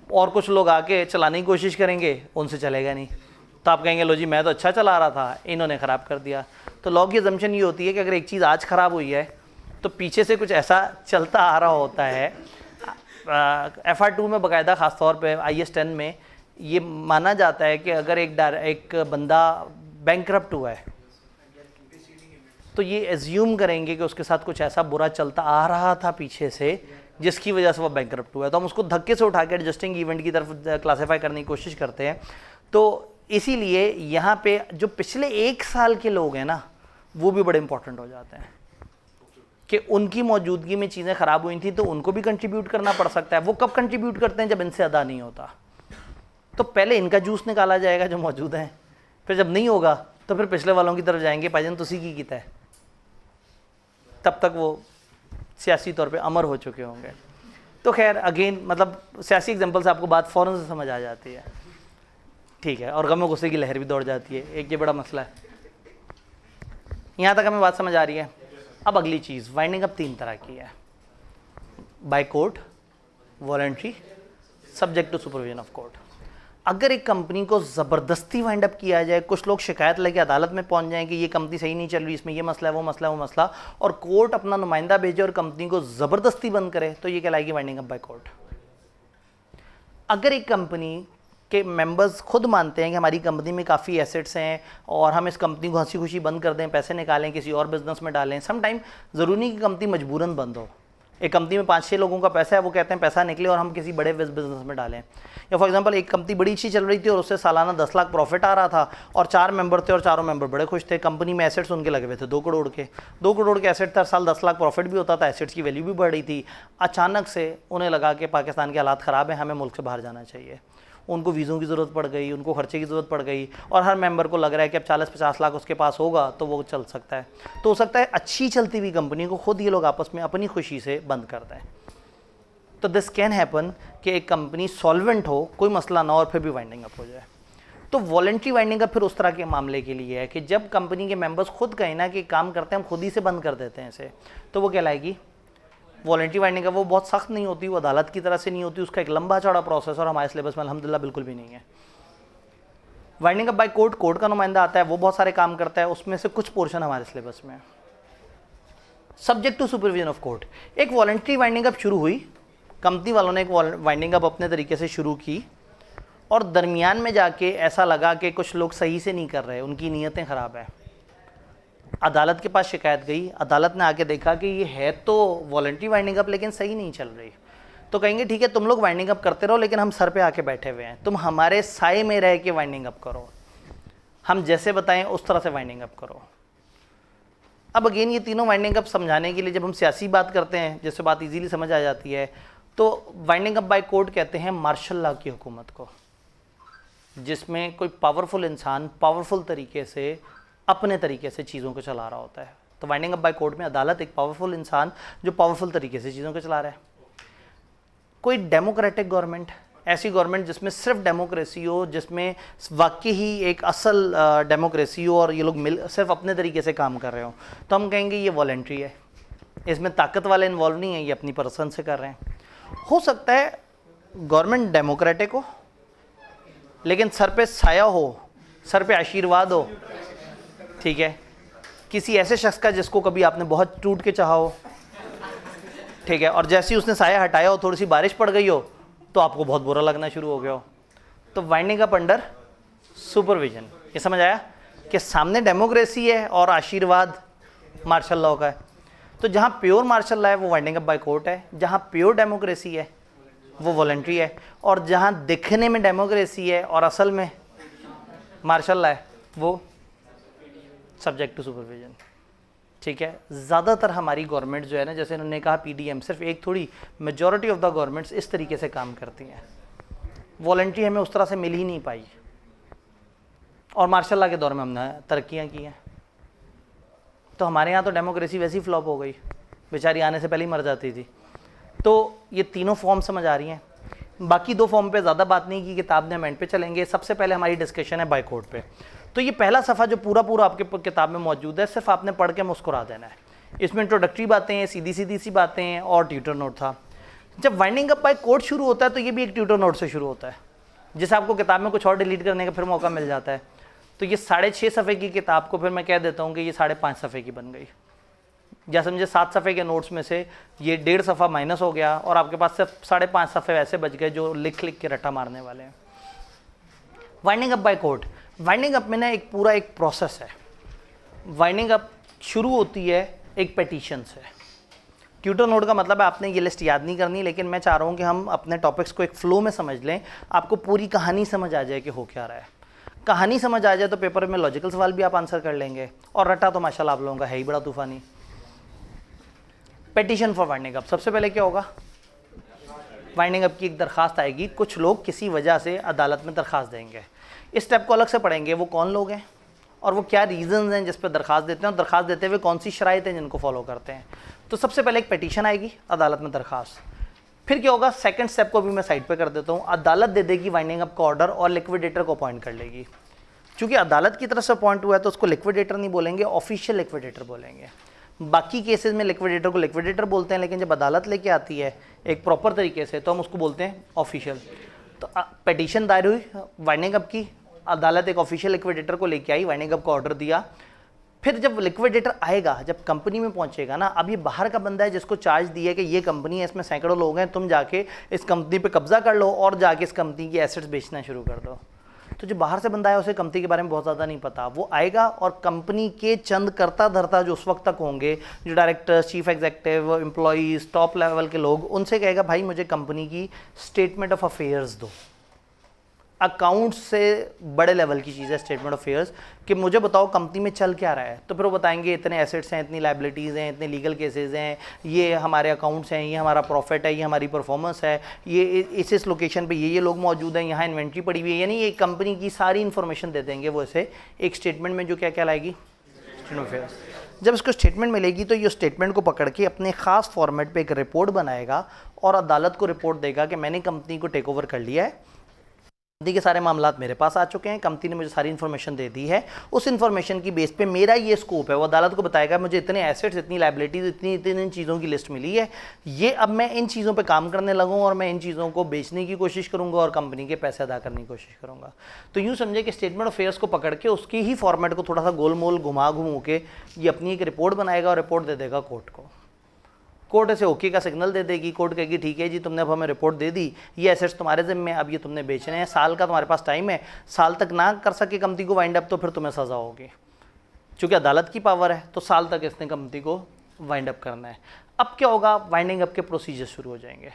और कुछ लोग आके चलाने की कोशिश करेंगे, उनसे चलेगा नहीं, तो आप कहेंगे लो जी मैं तो अच्छा चला रहा था, इन्होंने ख़राब कर दिया। तो लॉ की अजम्पशन ये होती है कि अगर एक चीज़ आज ख़राब हुई है तो पीछे से कुछ ऐसा चलता आ रहा होता है। FR2 में बाकायदा ख़ासतौर पे IS 10 में ये माना जाता है कि अगर एक बंदा बैंकरप्ट हुआ है, तो ये एज्यूम करेंगे कि उसके साथ कुछ ऐसा बुरा चलता आ रहा था पीछे से जिसकी वजह से वो बैंकरप्ट हुआ है, तो हम उसको धक्के से उठा के एडजस्टिंग इवेंट की तरफ क्लासीफाई करने की कोशिश करते हैं। तो इसीलिए यहाँ पे जो पिछले 1 साल के लोग हैं ना, वो भी बड़े इंपॉर्टेंट हो जाते हैं कि उनकी मौजूदगी में चीज़ें ख़राब हुई थी तो उनको भी कंट्रीब्यूट करना पड़ सकता है। वो कब कंट्रीब्यूट करते हैं? जब इनसे अदा नहीं होता, तो पहले इनका जूस निकाला जाएगा जो मौजूद है, फिर जब नहीं होगा तो फिर पिछले वालों की तरफ जाएंगे, भाईजान तुसी की कीता है, तब तक वो सियासी तौर पे अमर हो चुके होंगे। तो खैर अगेन मतलब सियासी एग्जांपल से आपको बात फ़ौरन से समझ आ जाती है, ठीक है, और गम और गुस्से की लहर भी दौड़ जाती है, एक ये बड़ा मसला है। यहाँ तक हमें बात समझ आ रही है। अब अगली चीज़, वाइंडिंग अप 3 तरह की है, by court, voluntary, subject to supervision of court. अगर एक कंपनी को ज़बरदस्ती वाइंड अप किया जाए, कुछ लोग शिकायत लेके अदालत में पहुंच जाएं कि ये कंपनी सही नहीं चल रही, इसमें ये मसला है, वो मसला है, वो मसला, और कोर्ट अपना नुमाइंदा भेजे और कंपनी को ज़बरदस्ती बंद करे, तो ये कहलाएगी वाइंडिंग अप बाय कोर्ट। अगर एक कंपनी के मेंबर्स खुद मानते हैं कि हमारी कंपनी में काफ़ी एसेट्स हैं और हम इस कंपनी को हंसी खुशी बंद कर दें, पैसे निकालें, किसी और बिजनेस में डालें, सम टाइम ज़रूरी नहीं कि कंपनी मजबूरन बंद हो। एक कंपनी में 5-6 लोगों का पैसा है, वो कहते हैं पैसा निकले और हम किसी बड़े बिजनेस में डालें। या फॉर एग्जांपल एक कंपनी बड़ी अच्छी चल रही थी और उससे सालाना 10 लाख प्रॉफिट आ रहा था और 4 मेंबर थे और चारों मेंबर बड़े खुश थे। कंपनी में एसेट्स उनके लगे हुए थे 2 करोड़ के, 2 करोड़ के एसेट था, साल 10 लाख प्रॉफिट भी होता था, एसेट्स की वैल्यू भी बढ़ रही थी। अचानक से उन्हें लगा कि पाकिस्तान के हालात ख़राब हैं, हमें मुल्क से बाहर जाना चाहिए। उनको वीज़ों की ज़रूरत पड़ गई, उनको खर्चे की ज़रूरत पड़ गई, और हर मेंबर को लग रहा है कि अब 40-50 लाख उसके पास होगा तो वो चल सकता है। तो हो सकता है अच्छी चलती हुई कंपनी को खुद ये लोग आपस में अपनी खुशी से बंद कर दें। तो दिस कैन हैपन कि एक कंपनी सॉल्वेंट हो, कोई मसला ना हो, और फिर भी वाइंडिंग अप हो जाए। तो वॉलंटरी वाइंडिंग अप फिर उस तरह के मामले के लिए है कि जब कंपनी के मेंबर्स खुद कहें ना कि काम करते हैं हम खुद ही से बंद कर देते हैं इसे, तो वो कहलाएगी वॉलंटरी वाइंडिंग अप। वो बहुत सख्त नहीं होती, वो अदालत की तरह से नहीं होती, उसका एक लंबा चौड़ा प्रोसेस और हमारे सिलेबस में अल्हम्दुलिल्लाह बिल्कुल भी नहीं है। Winding up by court, court का नुमाइंदा आता है, वो बहुत सारे काम करता है, उसमें से कुछ पोर्शन हमारे सिलेबस में है। Subject to supervision of court, एक वॉलंटरी वाइंडिंग अप शुरू हुई, कंपनी वालों ने एक वाइंडिंग अप अपने तरीके से शुरू की और दरमियान में जाके ऐसा लगा कि कुछ लोग सही से नहीं कर रहे, उनकी नीयतें ख़राब है। अदालत के पास शिकायत गई, अदालत ने आके देखा कि ये है तो वॉलंटरी वाइंडिंग अप लेकिन सही नहीं चल रही, तो कहेंगे ठीक है तुम लोग वाइंडिंग अप करते रहो लेकिन हम सर पे आके बैठे हुए हैं, तुम हमारे साए में रह के वाइंडिंग अप करो, हम जैसे बताएं उस तरह से वाइंडिंग अप करो। अब अगेन ये तीनों वाइंडिंग अप समझाने के लिए जब हम सियासी बात करते हैं जिससे बात इजीली समझ आ जाती है, तो वाइंडिंग अप बाय कोर्ट कहते हैं मार्शल लॉ की हुकूमत को, जिसमें कोई पावरफुल इंसान पावरफुल तरीके से अपने तरीके से चीज़ों को चला रहा होता है। तो वाइंडिंग अप बाय कोर्ट में अदालत एक पावरफुल इंसान जो पावरफुल तरीके से चीज़ों को चला रहा है। कोई डेमोक्रेटिक गवर्नमेंट, ऐसी गवर्नमेंट जिसमें सिर्फ डेमोक्रेसी हो, जिसमें वाकई ही एक असल डेमोक्रेसी हो और ये लोग सिर्फ अपने तरीके से काम कर रहे हो, तो हम कहेंगे ये वॉलंटरी है, इसमें ताकत वाले इन्वॉल्व नहीं है, ये अपनी पर्सन से कर रहे हैं। हो सकता है गवर्नमेंट डेमोक्रेटिक हो लेकिन सर पे साया हो, सर पे आशीर्वाद हो, ठीक है, किसी ऐसे शख्स का जिसको कभी आपने बहुत टूट के चाहा हो, ठीक है, और जैसे ही उसने साया हटाया हो, थोड़ी सी बारिश पड़ गई हो तो आपको बहुत बुरा लगना शुरू हो गया हो। तो वाइंडिंग अप अंडर सुपरविजन, ये समझ आया कि सामने डेमोक्रेसी है और आशीर्वाद मार्शल लॉ का है। तो जहाँ प्योर मार्शल लॉ है वो वाइंडिंग अप बाय कोर्ट है, जहाँ प्योर डेमोक्रेसी है वो वॉलंटरी है, और जहाँ दिखने में डेमोक्रेसी है और असल में मार्शल लॉ है वो सब्जेक्ट टू सुपरविजन, ठीक है। ज़्यादातर हमारी गवर्नमेंट जो है ना, जैसे उन्होंने कहा पीडीएम, सिर्फ एक थोड़ी, मेजॉरिटी ऑफ द गवर्नमेंट्स इस तरीके से काम करती हैं। वॉलंटरी हमें उस तरह से मिल ही नहीं पाई, और मार्शल लॉ के दौर में हमने तरक्कियाँ की हैं। तो हमारे यहाँ तो डेमोक्रेसी वैसी फ्लॉप हो गई, बेचारी आने से पहले ही मर जाती थी। तो ये तीनों फॉर्म समझ आ रही हैं। बाकी 2 फॉर्म पे ज़्यादा बात नहीं की, किताब ने एंड पे चलेंगे। सबसे पहले हमारी डिस्कशन है बाय कोर्ट पे। तो ये पहला सफ़ा जो पूरा आपके किताब में मौजूद है, सिर्फ आपने पढ़ के मुस्कुरा देना है। इसमें इंट्रोडक्टरी बातें हैं, सीधी सी बातें हैं, और ट्यूटर नोट था। जब वाइंडिंग अप बाय कोर्ट शुरू होता है तो ये भी एक ट्यूटर नोट से शुरू होता है, जिसे आपको किताब में कुछ और डिलीट करने का फिर मौका मिल जाता है। तो ये 6.5 सफ़े की किताब को फिर मैं कह देता हूँ कि ये 5.5 सफ़े की बन गई। या समझे 7 सफ़े के नोट्स में से ये 1.5 सफ़ा माइनस हो गया और आपके पास सिर्फ 5.5 सफ़े वैसे बच गए जो लिख के रट्टा मारने वाले हैं। Winding up by court, winding up में ना एक पूरा एक प्रोसेस है। वाइंडिंग अप शुरू होती है एक पेटिशन से। ट्यूटर नोट का मतलब है आपने ये लिस्ट याद नहीं करनी, लेकिन मैं चाह रहा हूँ कि हम अपने टॉपिक्स को एक फ्लो में समझ लें, आपको पूरी कहानी समझ आ जाए कि हो क्या रहा है। कहानी समझ आ जाए तो पेपर में लॉजिकल सवाल भी आप आंसर कर लेंगे, और रटा तो माशाल्लाह आप लोगों का है ही बड़ा तूफानी। पेटिशन फॉर वाइंडिंग अप, सबसे पहले क्या होगा, वाइंडिंग अप की एक दरखास्त आएगी। कुछ लोग किसी वजह से अदालत में दरखास्त देंगे, इस स्टेप को अलग से पढ़ेंगे, वो कौन लोग हैं और वो क्या रीजंस हैं जिस पर दरखास्त देते हैं, और दरखास्त देते हुए कौन सी शराइत हैं जिनको फॉलो करते हैं। तो सबसे पहले एक पेटिशन आएगी अदालत में दरखास्त। फिर क्या होगा, सेकंड स्टेप को भी मैं साइड पे कर देता हूँ, अदालत दे देगी वाइंडिंग अप का ऑर्डर और लिक्विडेटर को अपॉइंट कर लेगी। क्योंकि अदालत की तरफ से अपॉइंट हुआ है तो उसको लिक्विडेटर नहीं बोलेंगे, ऑफिशियल लिक्विडेटर बोलेंगे। बाकी केसेस में लिक्विडेटर को लिक्विडेटर बोलते हैं, लेकिन जब अदालत लेके आती है एक प्रॉपर तरीके से तो हम उसको बोलते हैं ऑफिशियल। तो पेटिशन दायर हुई वाइंडिंग अप की, अदालत एक ऑफिशियल लिक्विडेटर को लेके आई, वाइंडिंग अप का ऑर्डर दिया। फिर जब लिक्विडेटर आएगा, जब कंपनी में पहुंचेगा ना, अब ये बाहर का बंदा है जिसको चार्ज दिया है कि ये कंपनी है, इसमें सैकड़ों लोग हैं, तुम जाके इस कंपनी पे कब्जा कर लो और जाके इस कंपनी की एसेट्स बेचना शुरू कर दो। तो जो बाहर से बंदा है उसे कंपनी के बारे में बहुत ज़्यादा नहीं पता, वो आएगा और कंपनी के चंद करता धरता जो उस वक्त तक होंगे, जो director, chief executive, employees, top level के लोग, उनसे कहेगा भाई मुझे कंपनी की स्टेटमेंट ऑफ अफेयर्स दो। अकाउंट्स से बड़े लेवल की चीज़ है स्टेटमेंट ऑफ अफेयर्स, कि मुझे बताओ कंपनी में चल क्या रहा है। तो फिर वो बताएंगे इतने एसेट्स हैं, इतनी लाइबिलिटीज़ हैं, इतने लीगल केसेस हैं, ये हमारे अकाउंट्स हैं, ये हमारा प्रॉफिट है, ये हमारी परफॉर्मेंस है, ये इस लोकेशन पे ये लोग मौजूद हैं, यहाँ इन्वेंट्री पड़ी हुई है, यानी ये कंपनी की सारी इन्फॉर्मेशन दे देंगे वो इसे एक स्टेटमेंट में, जो क्या कहलाएगी, स्टेटमेंट ऑफ अफेयर्स। जब इसको स्टेटमेंट मिलेगी तो ये स्टेटमेंट को पकड़ के अपने खास फॉर्मेट पे एक रिपोर्ट बनाएगा और अदालत को रिपोर्ट देगा कि मैंने कंपनी को टेक ओवर कर लिया है, कंपनी के सारे मामलात मेरे पास आ चुके हैं, कंपनी ने मुझे सारी इन्फॉर्मेशन दे दी है, उस इन्फॉर्मेशन की बेस पे मेरा ये स्कोप है। वो अदालत को बताएगा मुझे इतने एसेट्स, इतनी लाइबिलिटीज, इतनी चीज़ों की लिस्ट मिली है, ये अब मैं इन चीज़ों पे काम करने लगूँ और मैं इन चीज़ों को बेचने की कोशिश करूँगा और कंपनी के पैसे अदा करने की कोशिश करूँगा। तो यूँ समझे कि स्टेटमेंट ऑफ अफेयर्स को पकड़ के उसकी ही फॉर्मेट को थोड़ा सा गोल मोल घुमा के ये अपनी एक रिपोर्ट बनाएगा और रिपोर्ट दे देगा कोर्ट को। कोर्ट ऐसे ओके का सिग्नल दे देगी, कोर्ट कहेगी ठीक है जी तुमने अब हमें रिपोर्ट दे दी, ये एसेट्स तुम्हारे ज़िम्मे, अब ये तुमने बेचने हैं, साल का तुम्हारे पास टाइम है, साल तक ना कर सके कंपनी को वाइंड अप तो फिर तुम्हें सज़ा होगी। चूँकि अदालत की पावर है तो साल तक इसने कंपनी को वाइंड अप करना है। अब क्या होगा, वाइंडिंग अप के प्रोसीजर शुरू हो जाएंगे।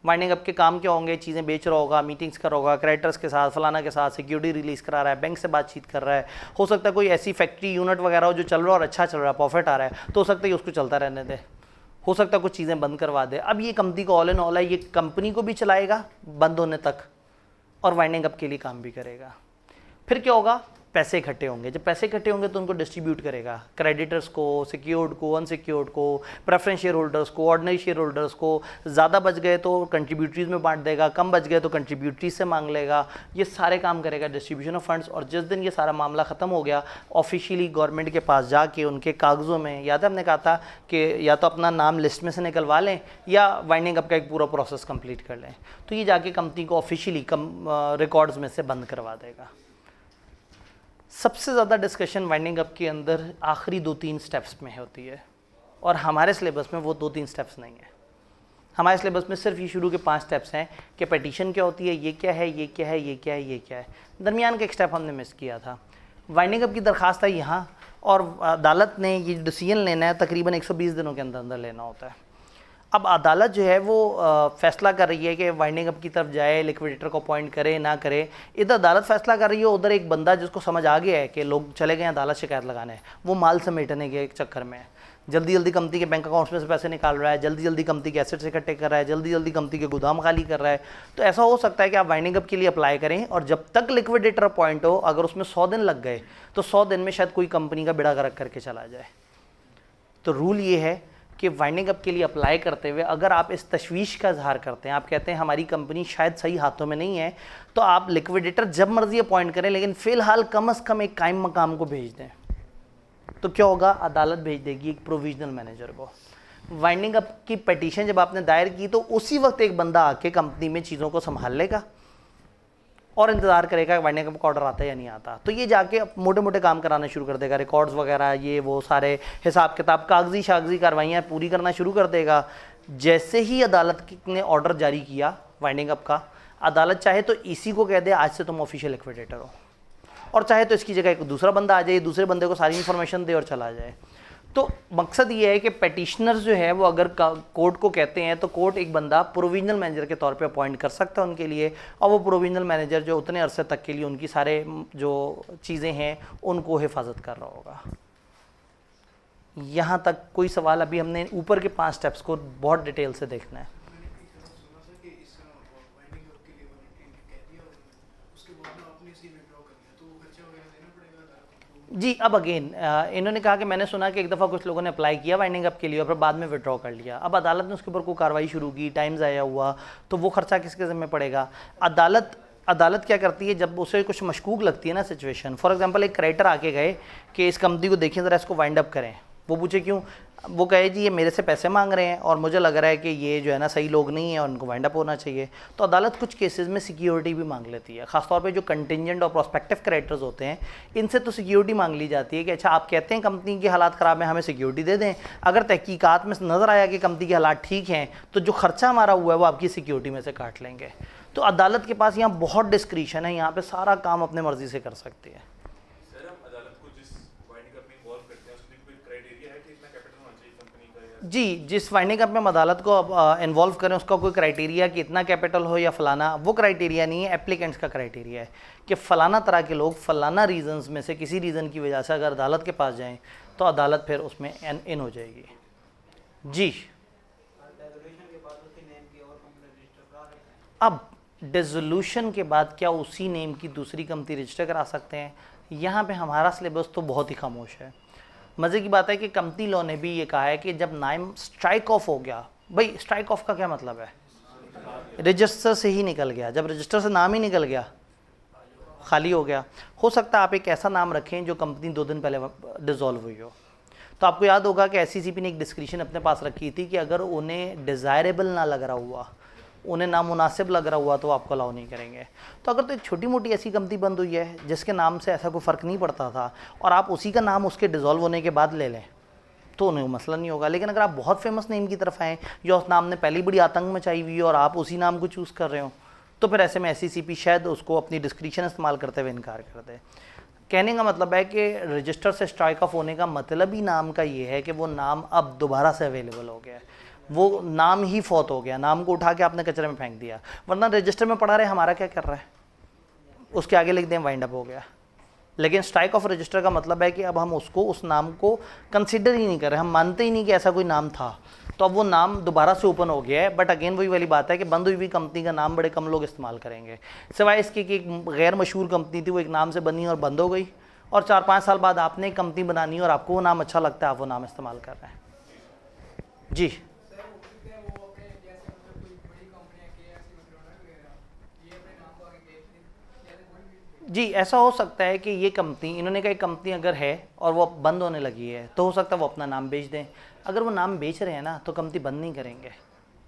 वाइंडिंग अप के काम क्या होंगे, चीज़ें बेच रहा होगा, मीटिंग्स कर रहा होगा, क्रेडिटर्स के साथ, फलाना के साथ, सिक्योरिटी रिलीज़ करा रहा है, बैंक से बातचीत कर रहा है, हो सकता है कोई ऐसी फैक्ट्री यूनिट वगैरह हो जो चल रहा है और अच्छा चल रहा है, प्रॉफिट आ रहा है, तो हो सकता है उसको चलता रहने दे, हो सकता है कुछ चीज़ें बंद करवा दे। अब ये कंपनी को ऑल इन ऑल है, ये कंपनी को भी चलाएगा बंद होने तक और वाइंडिंग अप के लिए काम भी करेगा। फिर क्या होगा, पैसे इकट्ठे होंगे, जब पैसे इकट्ठे होंगे तो उनको डिस्ट्रीब्यूट करेगा, क्रेडिटर्स को, सिक्योर्ड को, अनसिक्योर्ड को, प्रेफरेंस शेयर होल्डर्स को, ऑर्डिनरी शेयर होल्डर्स को। ज़्यादा बच गए तो कंट्रीब्यूटरीज में बांट देगा, कम बच गए तो कंट्रीब्यूटरीज से मांग लेगा, ये सारे काम करेगा, डिस्ट्रीब्यूशन ऑफ फंड्स। और जिस दिन ये सारा मामला ख़त्म हो गया, ऑफिशियली गवर्नमेंट के पास जाके उनके कागज़ों में, याद है हमने कहा था कि या तो अपना नाम लिस्ट में से निकलवा लें या वाइंडिंग अप का एक पूरा प्रोसेस कंप्लीट कर लें, तो ये जाके कंपनी को ऑफिशियली रिकॉर्ड्स में से बंद करवा देगा। सबसे ज़्यादा डिस्कशन वाइंडिंग अप के अंदर आखिरी 2-3 स्टेप्स में होती है, और हमारे सिलेबस में वो 2-3 स्टेप्स नहीं है। हमारे सिलेबस में सिर्फ ये शुरू के 5 स्टेप्स हैं कि पेटिशन क्या होती है, ये क्या है, ये क्या है, ये क्या है, ये क्या है। दरमियान का एक स्टेप हमने मिस किया था। वाइंडिंग अप की दरखास्त है यहाँ, और अदालत ने ये डिसीजन लेना है तकरीबन 120 दिनों के अंदर अंदर लेना होता है। अब अदालत जो है वो फैसला कर रही है कि वाइंडिंग अप की तरफ जाए, लिक्विडेटर को अपॉइंट करे ना करे। इधर अदालत फैसला कर रही है, उधर एक बंदा जिसको समझ आ गया है कि लोग चले गए अदालत शिकायत लगाने, वो माल समेटने के चक्कर में है, जल्दी जल्दी कंपनी के बैंक अकाउंट्स में से पैसे निकाल रहा है, जल्दी जल्दी कंपनी के एसेट्स इकट्ठे कर रहा है, जल्दी जल्दी कंपनी के गोदाम खाली कर रहा है। तो ऐसा हो सकता है कि आप वाइंडिंग अप के लिए अप्लाई करें और जब तक लिक्विडेटर अपॉइंट हो, अगर उसमें 100 दिन लग गए तो 100 दिन में शायद कोई कंपनी का बेड़ा गर्क करके चला जाए। तो रूल ये है कि वाइंडिंग अप के लिए अप्लाई करते हुए अगर आप इस तशवीश का इजहार करते हैं, आप कहते हैं हमारी कंपनी शायद सही हाथों में नहीं है, तो आप लिक्विडेटर जब मर्जी अपॉइंट करें, लेकिन फ़िलहाल कम अज़ कम एक कायम मकाम को भेज दें। तो क्या होगा, अदालत भेज देगी एक प्रोविजनल मैनेजर को। वाइंडिंग अप की पिटीशन जब आपने दायर की तो उसी वक्त एक बंदा आके कंपनी में चीज़ों को संभाल लेगा और इंतज़ार करेगा वाइंडिंग अप का ऑर्डर आता है या नहीं आता। तो ये जाके मोटे मोटे काम कराना शुरू कर देगा, रिकॉर्ड्स वगैरह, ये वो सारे हिसाब किताब, कागजी शागजी कार्रवाइयाँ पूरी करना शुरू कर देगा। जैसे ही अदालत ने ऑर्डर जारी किया वाइंडिंग अप का, अदालत चाहे तो इसी को कह दे आज से तुम ऑफिशियल लिक्विडेटर हो, और चाहे तो इसकी जगह एक दूसरा बंदा आ जाए, दूसरे बंदे को सारी इन्फॉर्मेशन दे और चला जाए। तो मकसद ये है कि पेटिशनर जो है वो अगर कोर्ट को कहते हैं तो कोर्ट एक बंदा प्रोविजनल मैनेजर के तौर पे अपॉइंट कर सकता है उनके लिए, और वो प्रोविजनल मैनेजर जो उतने अरसे तक के लिए उनकी सारे जो चीज़ें हैं उनको हिफाजत कर रहा होगा। यहाँ तक कोई सवाल? अभी हमने ऊपर के 5 स्टेप्स को बहुत डिटेल से देखना है। जी, अब अगेन इन्होंने कहा कि मैंने सुना कि एक दफ़ा कुछ लोगों ने अप्लाई किया वाइंडिंग अप के लिए और फिर बाद में विड्रॉ कर लिया। अब अदालत ने उसके ऊपर कोई कार्रवाई शुरू की, टाइम ज़ाया हुआ, तो वो खर्चा किसके ज़िम्मे पड़ेगा? अदालत क्या करती है जब उसे कुछ मशकूक लगती है ना सिचुएशन, फॉर एग्जांपल एक क्रेडिटर आके गए कि इस कंपनी को देखिए ज़रा, इसको वाइंड अप करें। वो पूछे क्यों? वो कहे जी ये मेरे से पैसे मांग रहे हैं और मुझे लग रहा है कि ये जो है ना सही लोग नहीं है और उनको वाइंड अप होना चाहिए। तो अदालत कुछ केसेस में सिक्योरिटी भी मांग लेती है, खासतौर पे जो कंटिजेंट और प्रोस्पेक्टिव क्रेडिटर्स होते हैं इनसे तो सिक्योरिटी मांग ली जाती है कि अच्छा आप कहते हैं कंपनी की हालात ख़राब है, हमें सिक्योरिटी दे दें। अगर तहकीकात में नज़र आया कि कंपनी के हालात ठीक हैं तो जो खर्चा हमारा हुआ है वो आपकी सिक्योरिटी में से काट लेंगे। तो अदालत के पास यहाँ बहुत डिस्क्रिशन है, यहाँ पर सारा काम अपने मर्जी से कर सकती है। जी, जिस वाइंडिंग अप में हम अदालत को इन्वॉल्व करें उसका कोई क्राइटेरिया कि इतना कैपिटल हो या फलाना, वो क्राइटेरिया नहीं है, एप्लीकेंट्स का क्राइटेरिया है कि फ़लाना तरह के लोग फ़लाना रीज़न्स में से किसी रीज़न की वजह से अगर अदालत के पास जाएं तो अदालत फिर उसमें इन हो जाएगी। जी, अब डिसोल्यूशन के बाद क्या उसी नेम की दूसरी कंपनी रजिस्टर करा सकते हैं? यहाँ पे हमारा सिलेबस तो बहुत ही खामोश है। मज़े की बात है कि कंपनी लॉ ने भी ये कहा है कि जब नाम स्ट्राइक ऑफ हो गया, भाई स्ट्राइक ऑफ का क्या मतलब है? रजिस्टर से ही निकल गया। जब रजिस्टर से नाम ही निकल गया, खाली हो गया, हो सकता है आप एक ऐसा नाम रखें जो कंपनी 2 दिन पहले डिसॉल्व हुई हो। तो आपको याद होगा कि SECP ने एक डिस्क्रिप्शन अपने पास रखी थी कि अगर उन्हें डिज़ायरेबल ना लग रहा हुआ, उन्हें नामुनासिब लग रहा हुआ तो आपको अलाउ नहीं करेंगे। तो अगर तो एक छोटी मोटी ऐसी कंपनी बंद हुई है जिसके नाम से ऐसा कोई फ़र्क नहीं पड़ता था और आप उसी का नाम उसके डिज़ोल्व होने के बाद ले लें तो उन्हें मसला नहीं होगा। लेकिन अगर आप बहुत फेमस नेम की तरफ आएँ या उस नाम ने पहली बड़ी आतंक मचाई हुई और आप उसी नाम को चूज़ कर रहे हो तो फिर ऐसे में SECP शायद उसको अपनी डिस्क्रिप्शन इस्तेमाल करते हुए इनकार कर दे। कहने का मतलब है कि रजिस्टर से स्ट्राइक ऑफ होने का मतलब ही नाम का ये है कि वो नाम अब दोबारा से अवेलेबल हो गया है, वो नाम ही फौत हो गया, नाम को उठा के आपने कचरे में फेंक दिया। वरना रजिस्टर में पड़ा रहे हमारा क्या कर रहा है, उसके आगे लिख दें वाइंड अप हो गया। लेकिन स्ट्राइक ऑफ रजिस्टर का मतलब है कि अब हम उसको उस नाम को कंसिडर ही नहीं कर रहे, हम मानते ही नहीं कि ऐसा कोई नाम था। तो अब वो नाम दोबारा से ओपन हो गया है, बट अगेन वही वाली बात है कि बंद हुई हुई कंपनी का नाम बड़े कम लोग इस्तेमाल करेंगे, सिवाय इसके कि एक गैर मशहूर कंपनी थी वो एक नाम से बनी और बंद हो गई और 4-5 साल बाद आपने एक कंपनी बनानी और आपको वो नाम अच्छा लगता है, आप वो नाम इस्तेमाल कर रहे हैं। जी जी, ऐसा हो सकता है कि ये कंपनी, इन्होंने कहा एक कंपनी अगर है और वो बंद होने लगी है तो हो सकता है वो अपना नाम बेच दें। अगर वो नाम बेच रहे हैं ना तो कंपनी बंद नहीं करेंगे,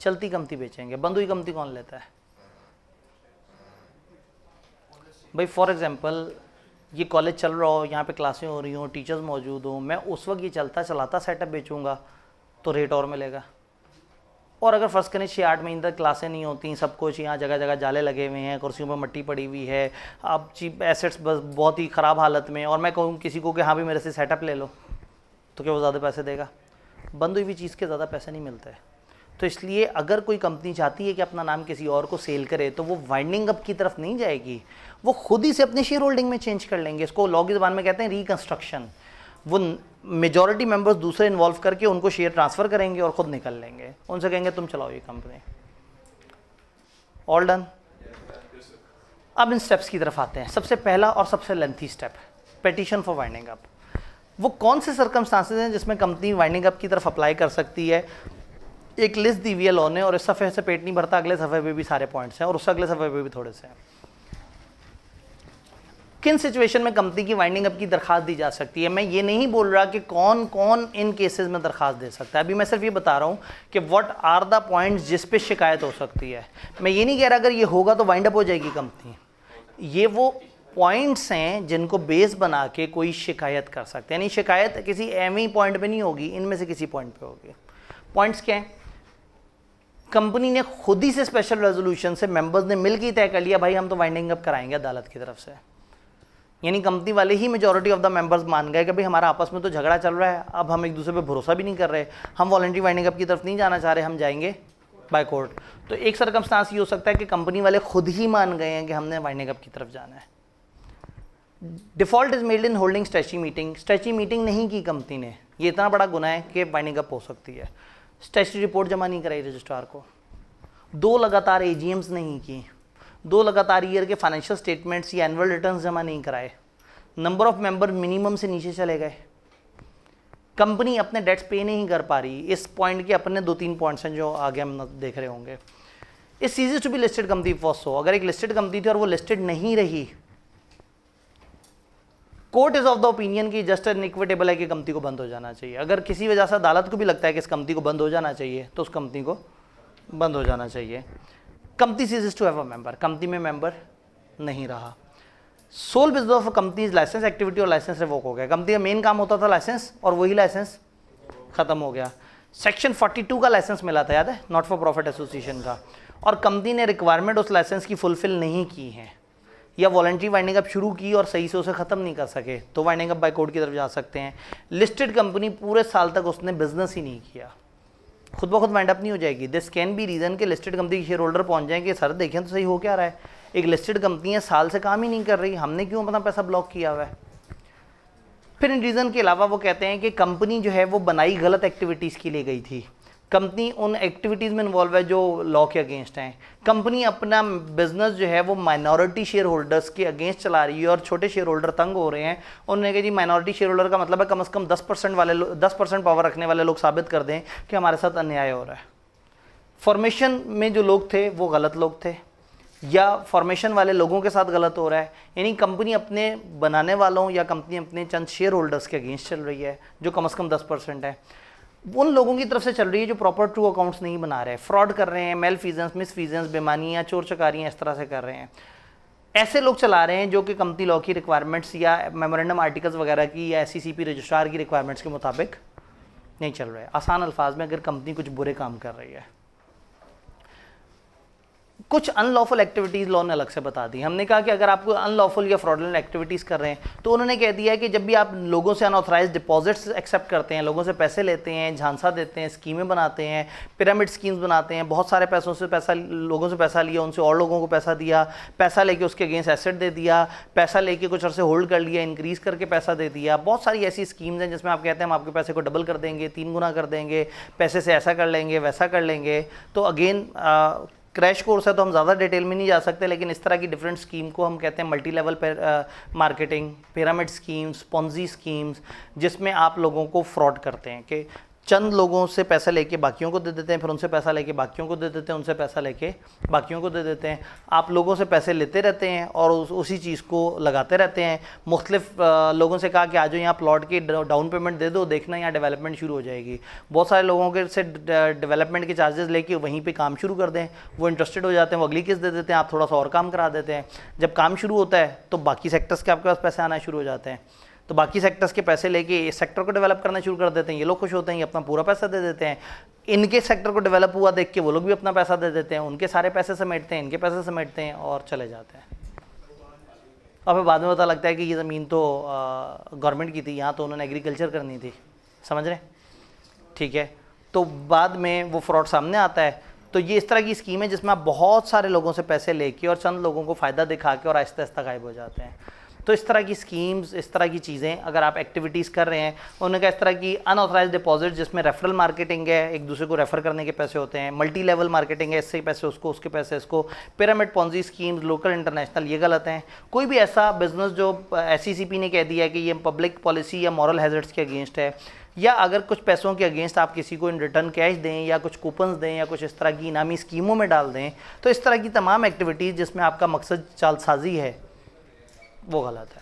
चलती कंपनी बेचेंगे। बंद हुई कंपनी कौन लेता है भाई? फॉर एग्जांपल ये कॉलेज चल रहा हो, यहाँ पे क्लासें हो रही हों, टीचर्स मौजूद हों, मैं उस वक्त ये चलता चलाता सेटअप बेचूंगा तो रेट और मिलेगा। और अगर फ़र्ज़ करें 6-8 महीने तक क्लासें नहीं होती, सब कुछ यहाँ जगह जगह जाले लगे हुए हैं, कुर्सियों पर मट्टी पड़ी हुई है, अब चीप एसेट्स बस बहुत ही ख़राब हालत में, और मैं कहूँ किसी को कि हाँ भी मेरे से सेटअप ले लो, तो क्या वो ज़्यादा पैसे देगा? बंद हुई हुई चीज़ के ज़्यादा पैसे नहीं मिलते। तो इसलिए अगर कोई कंपनी चाहती है कि अपना नाम किसी और को सेल करे तो वो वाइंडिंग अप की तरफ नहीं जाएगी, वो खुद ही से अपनी शेयर होल्डिंग में चेंज कर लेंगे। इसको लॉ की ज़बान में कहते हैं रिकंस्ट्रक्शन। वो मेजॉरिटी मेंबर्स दूसरे इन्वॉल्व करके उनको शेयर ट्रांसफ़र करेंगे और ख़ुद निकल लेंगे, उनसे कहेंगे तुम चलाओ ये कंपनी। All done. अब इन स्टेप्स की तरफ आते हैं। सबसे पहला और सबसे lengthy step, petition for winding up. वो कौन से सर्कमस्टांसेस हैं जिसमें कंपनी वाइंडिंग अप की तरफ अप्लाई कर सकती है? एक लिस्ट दी हुई है लॉ ने, और इस सफ़े से पेट नहीं भरता, अगले सफ़े पे भी सारे पॉइंट्स हैं और उस अगले सफ़े पे भी थोड़े से हैं। किन सिचुएशन में कंपनी की वाइंडिंग अप की दरखास्त दी जा सकती है? मैं ये नहीं बोल रहा कि कौन कौन इन केसेस में दरखास्त दे सकता है, अभी मैं सिर्फ ये बता रहा हूँ कि व्हाट आर द पॉइंट्स जिस पे शिकायत हो सकती है। मैं ये नहीं कह रहा अगर ये होगा तो वाइंड अप हो जाएगी कंपनी। ये वो पॉइंट्स हैं जिनको बेस बना के कोई शिकायत कर सकते हैं, यानी शिकायत किसी एम पॉइंट पे नहीं होगी, इनमें से किसी पॉइंट पे होगी। पॉइंट्स क्या हैं? कंपनी ने खुद ही से स्पेशल रेजोल्यूशन से मेंबर्स ने मिलकर तय कर लिया भाई हम तो वाइंडिंग अप कराएंगे अदालत की तरफ से, यानी कंपनी वाले ही मेजॉरिटी ऑफ द मेंबर्स मान गए कि भाई हमारा आपस में तो झगड़ा चल रहा है, अब हम एक दूसरे पे भरोसा भी नहीं कर रहे, हम वॉलंटरी वाइंडिंग अप की तरफ नहीं जाना चाह रहे, हम जाएंगे बाय कोर्ट। तो एक सर्कमस्टांस ये हो सकता है कि कंपनी वाले खुद ही मान गए हैं कि हमने वाइंडिंग अप की तरफ जाना है। Default is made in holding stretchy meeting, stretchy meeting नहीं की कंपनी ने, ये इतना बड़ा गुनाह है कि वाइंडिंग अप हो सकती है। स्ट्रेची रिपोर्ट जमा नहीं कराई रजिस्ट्रार को, 2 लगातार एजीएम्स नहीं की, 2 लगातार ईयर के फाइनेंशियल स्टेटमेंट्स या एनुअल रिटर्न्स जमा नहीं कराए, नंबर ऑफ मेंबर मिनिमम से नीचे चले गए, कंपनी अपने डेट्स पे नहीं कर पा रही। इस पॉइंट के अपने 2-3 पॉइंट्स हैं जो आगे हम देख रहे होंगे। इस series to be listed company for so, अगर एक लिस्टेड कंपनी थी और वो लिस्टेड नहीं रही, court is of the opinion की जस्ट एन इक्विटेबल है कि कंपनी को बंद हो जाना चाहिए। अगर किसी वजह से अदालत को भी लगता है कि इस कंपनी को बंद हो जाना चाहिए तो उस कंपनी को बंद हो जाना चाहिए। Company ceases to have a member, company में मेंबर नहीं रहा। Sole business of companies licence activity और लाइसेंस रिवोक हो गया। कंपनी का मेन काम होता था लाइसेंस और वही लाइसेंस खत्म हो गया। सेक्शन 42 का लाइसेंस मिला था, याद है, नॉट फॉर प्रॉफिट एसोसिएशन का, और कंपनी ने रिक्वायरमेंट उस लाइसेंस की फुलफिल नहीं की है या वॉलंटरी वाइंडिंग अप शुरू की और सही से उसे खत्म नहीं कर सके तो वाइंडिंग अप बाय कोर्ट की तरफ जा सकते हैं। लिस्टेड कंपनी पूरे साल तक उसने बिजनेस ही नहीं किया, खुद ब खुद वाइंड अप नहीं हो जाएगी। दिस कैन बी रीजन कि लिस्टेड कंपनी के शेयर होल्डर पहुंच जाएंगे, सर देखें तो सही हो क्या रहा है, एक लिस्टेड कंपनी है साल से काम ही नहीं कर रही, हमने क्यों अपना पैसा ब्लॉक किया हुआ है। फिर इन रीजन के अलावा वो कहते हैं कि कंपनी जो है वो बनाई गलत एक्टिविटीज़ के लिए गई थी, कंपनी उन एक्टिविटीज़ में इन्वॉल्व है जो लॉ के अगेंस्ट हैं, कंपनी अपना बिजनेस जो है वो माइनॉरिटी शेयर होल्डर्स के अगेंस्ट चला रही है और छोटे शेयर होल्डर तंग हो रहे हैं। उन्होंने कहा जी माइनॉरिटी शेयर होल्डर का मतलब है कम से कम 10% वाले 10% पावर रखने वाले लोग साबित कर दें कि हमारे साथ अन्याय हो रहा है। फॉर्मेशन में जो लोग थे वो गलत लोग थे या फॉर्मेशन वाले लोगों के साथ गलत हो रहा है, यानी कंपनी अपने बनाने वालों या कंपनी अपने चंद शेयर होल्डर्स के अगेंस्ट चल रही है जो कम से कम 10% है, उन लोगों की तरफ से चल रही है जो प्रॉपर ट्रू अकाउंट्स नहीं बना रहे, फ्रॉड कर रहे हैं, मेल फीजेंस, मिस फीजेंस, बेमानियाँ, चोर चकारियाँ इस तरह से कर रहे हैं। ऐसे लोग चला रहे हैं जो कि कंपनी लॉ की रिक्वायरमेंट्स या मेमोरेंडम आर्टिकल्स वगैरह की या SECP रजिस्ट्रार की रिक्वायरमेंट्स के मुताबिक नहीं चल रहे। आसान अल्फाज में अगर कंपनी कुछ बुरे काम कर रही है, कुछ अनलॉफुल एक्टिविटीज़ लॉ ने अलग से बता दी। हमने कहा कि अगर आप कोई अनलॉफुल या फ्रॉडलेंट एक्टिविटीज़ कर रहे हैं तो उन्होंने कह दिया है कि जब भी आप लोगों से अनऑथराइज डिपॉजिट्स एक्सेप्ट करते हैं, लोगों से पैसे लेते हैं, झांसा देते हैं, स्कीमें बनाते हैं, पिरामिड स्कीम्स बनाते हैं, बहुत सारे पैसों से पैसा, लोगों से पैसा लिया, उनसे और लोगों को पैसा दिया, पैसा लेके उसके अगेंस्ट एसेट दे दिया, पैसा लेके कुछ अर्से होल्ड कर लिया, इंक्रीज़ करके पैसा दे दिया, बहुत सारी ऐसी स्कीम्स हैं जिसमें आप कहते हैं हम आपके पैसे को डबल कर देंगे, 3 गुना कर देंगे, पैसे से ऐसा कर लेंगे, वैसा कर लेंगे। तो अगेन क्रैश कोर्स है तो हम ज़्यादा डिटेल में नहीं जा सकते, लेकिन इस तरह की डिफरेंट स्कीम को हम कहते हैं multi level marketing, pyramid schemes, Ponzi schemes, जिसमें आप लोगों को फ्रॉड करते हैं कि चंद लोगों से पैसा लेके बाकियों को दे देते हैं, फिर उनसे पैसा लेके बाकियों को दे देते हैं, उनसे पैसा लेके बाकियों को दे देते हैं। आप लोगों से पैसे लेते रहते हैं और उसी चीज़ को लगाते रहते हैं। मुख्तलिफ लोगों से कहा कि आज यहाँ प्लॉट की डाउन पेमेंट दे दो, देखना यहाँ डेवलपमेंट शुरू हो जाएगी। बहुत सारे लोगों के से डेवलपमेंट के चार्जेस लेके वहीं पर काम शुरू कर दें, वो इंटरेस्टेड हो जाते हैं, वो अगली किस्त दे देते हैं, आप थोड़ा सा और काम करा देते हैं। जब काम शुरू होता है तो बाकी सेक्टर्स के आपके पास पैसे आना शुरू हो जाते हैं, तो बाकी सेक्टर्स के पैसे लेके इस सेक्टर को डेवलप करना शुरू कर देते हैं। ये लोग खुश होते हैं, ये अपना पूरा पैसा दे देते हैं। इनके सेक्टर को डेवलप हुआ देख के वो लोग भी अपना पैसा दे देते हैं, उनके सारे पैसे समेटते हैं, इनके पैसे समेटते हैं और चले जाते हैं। और फिर बाद में पता लगता है कि ये ज़मीन तो गवर्नमेंट की थी, यहाँ तो उन्होंने एग्रीकल्चर करनी थी। समझ रहे? ठीक है, तो बाद में वो फ्रॉड सामने आता है। तो ये इस तरह की स्कीम है जिसमें आप बहुत सारे लोगों से पैसे लेके और चंद लोगों को फ़ायदा दिखा के और आहिस्ता आहिस्ता गायब हो जाते हैं। तो इस तरह की स्कीम्स, इस तरह की चीज़ें अगर आप एक्टिविटीज़ कर रहे हैं, उन्होंने कहा इस तरह की अनऑथराइज डिपॉजिट जिसमें रेफरल मार्केटिंग है, एक दूसरे को रेफर करने के पैसे होते हैं, मल्टी लेवल मार्केटिंग है, इससे पैसे उसको, उसके पैसे इसको, pyramid Ponzi schemes, local international, ये गलत हैं। कोई भी ऐसा बिजनेस जो SECP ने कह दिया है कि ये पब्लिक पॉलिसी या मॉरल हैजर्ड्स के अगेंस्ट है, या अगर कुछ पैसों के अगेंस्ट आप किसी को इन रिटर्न कैश दें या कुछ कूपन्स दें या कुछ इस तरह की इनामी स्कीमों में डाल दें, तो इस तरह की तमाम एक्टिविटीज़ जिसमें आपका मकसद चालसाजी है वो गलत है।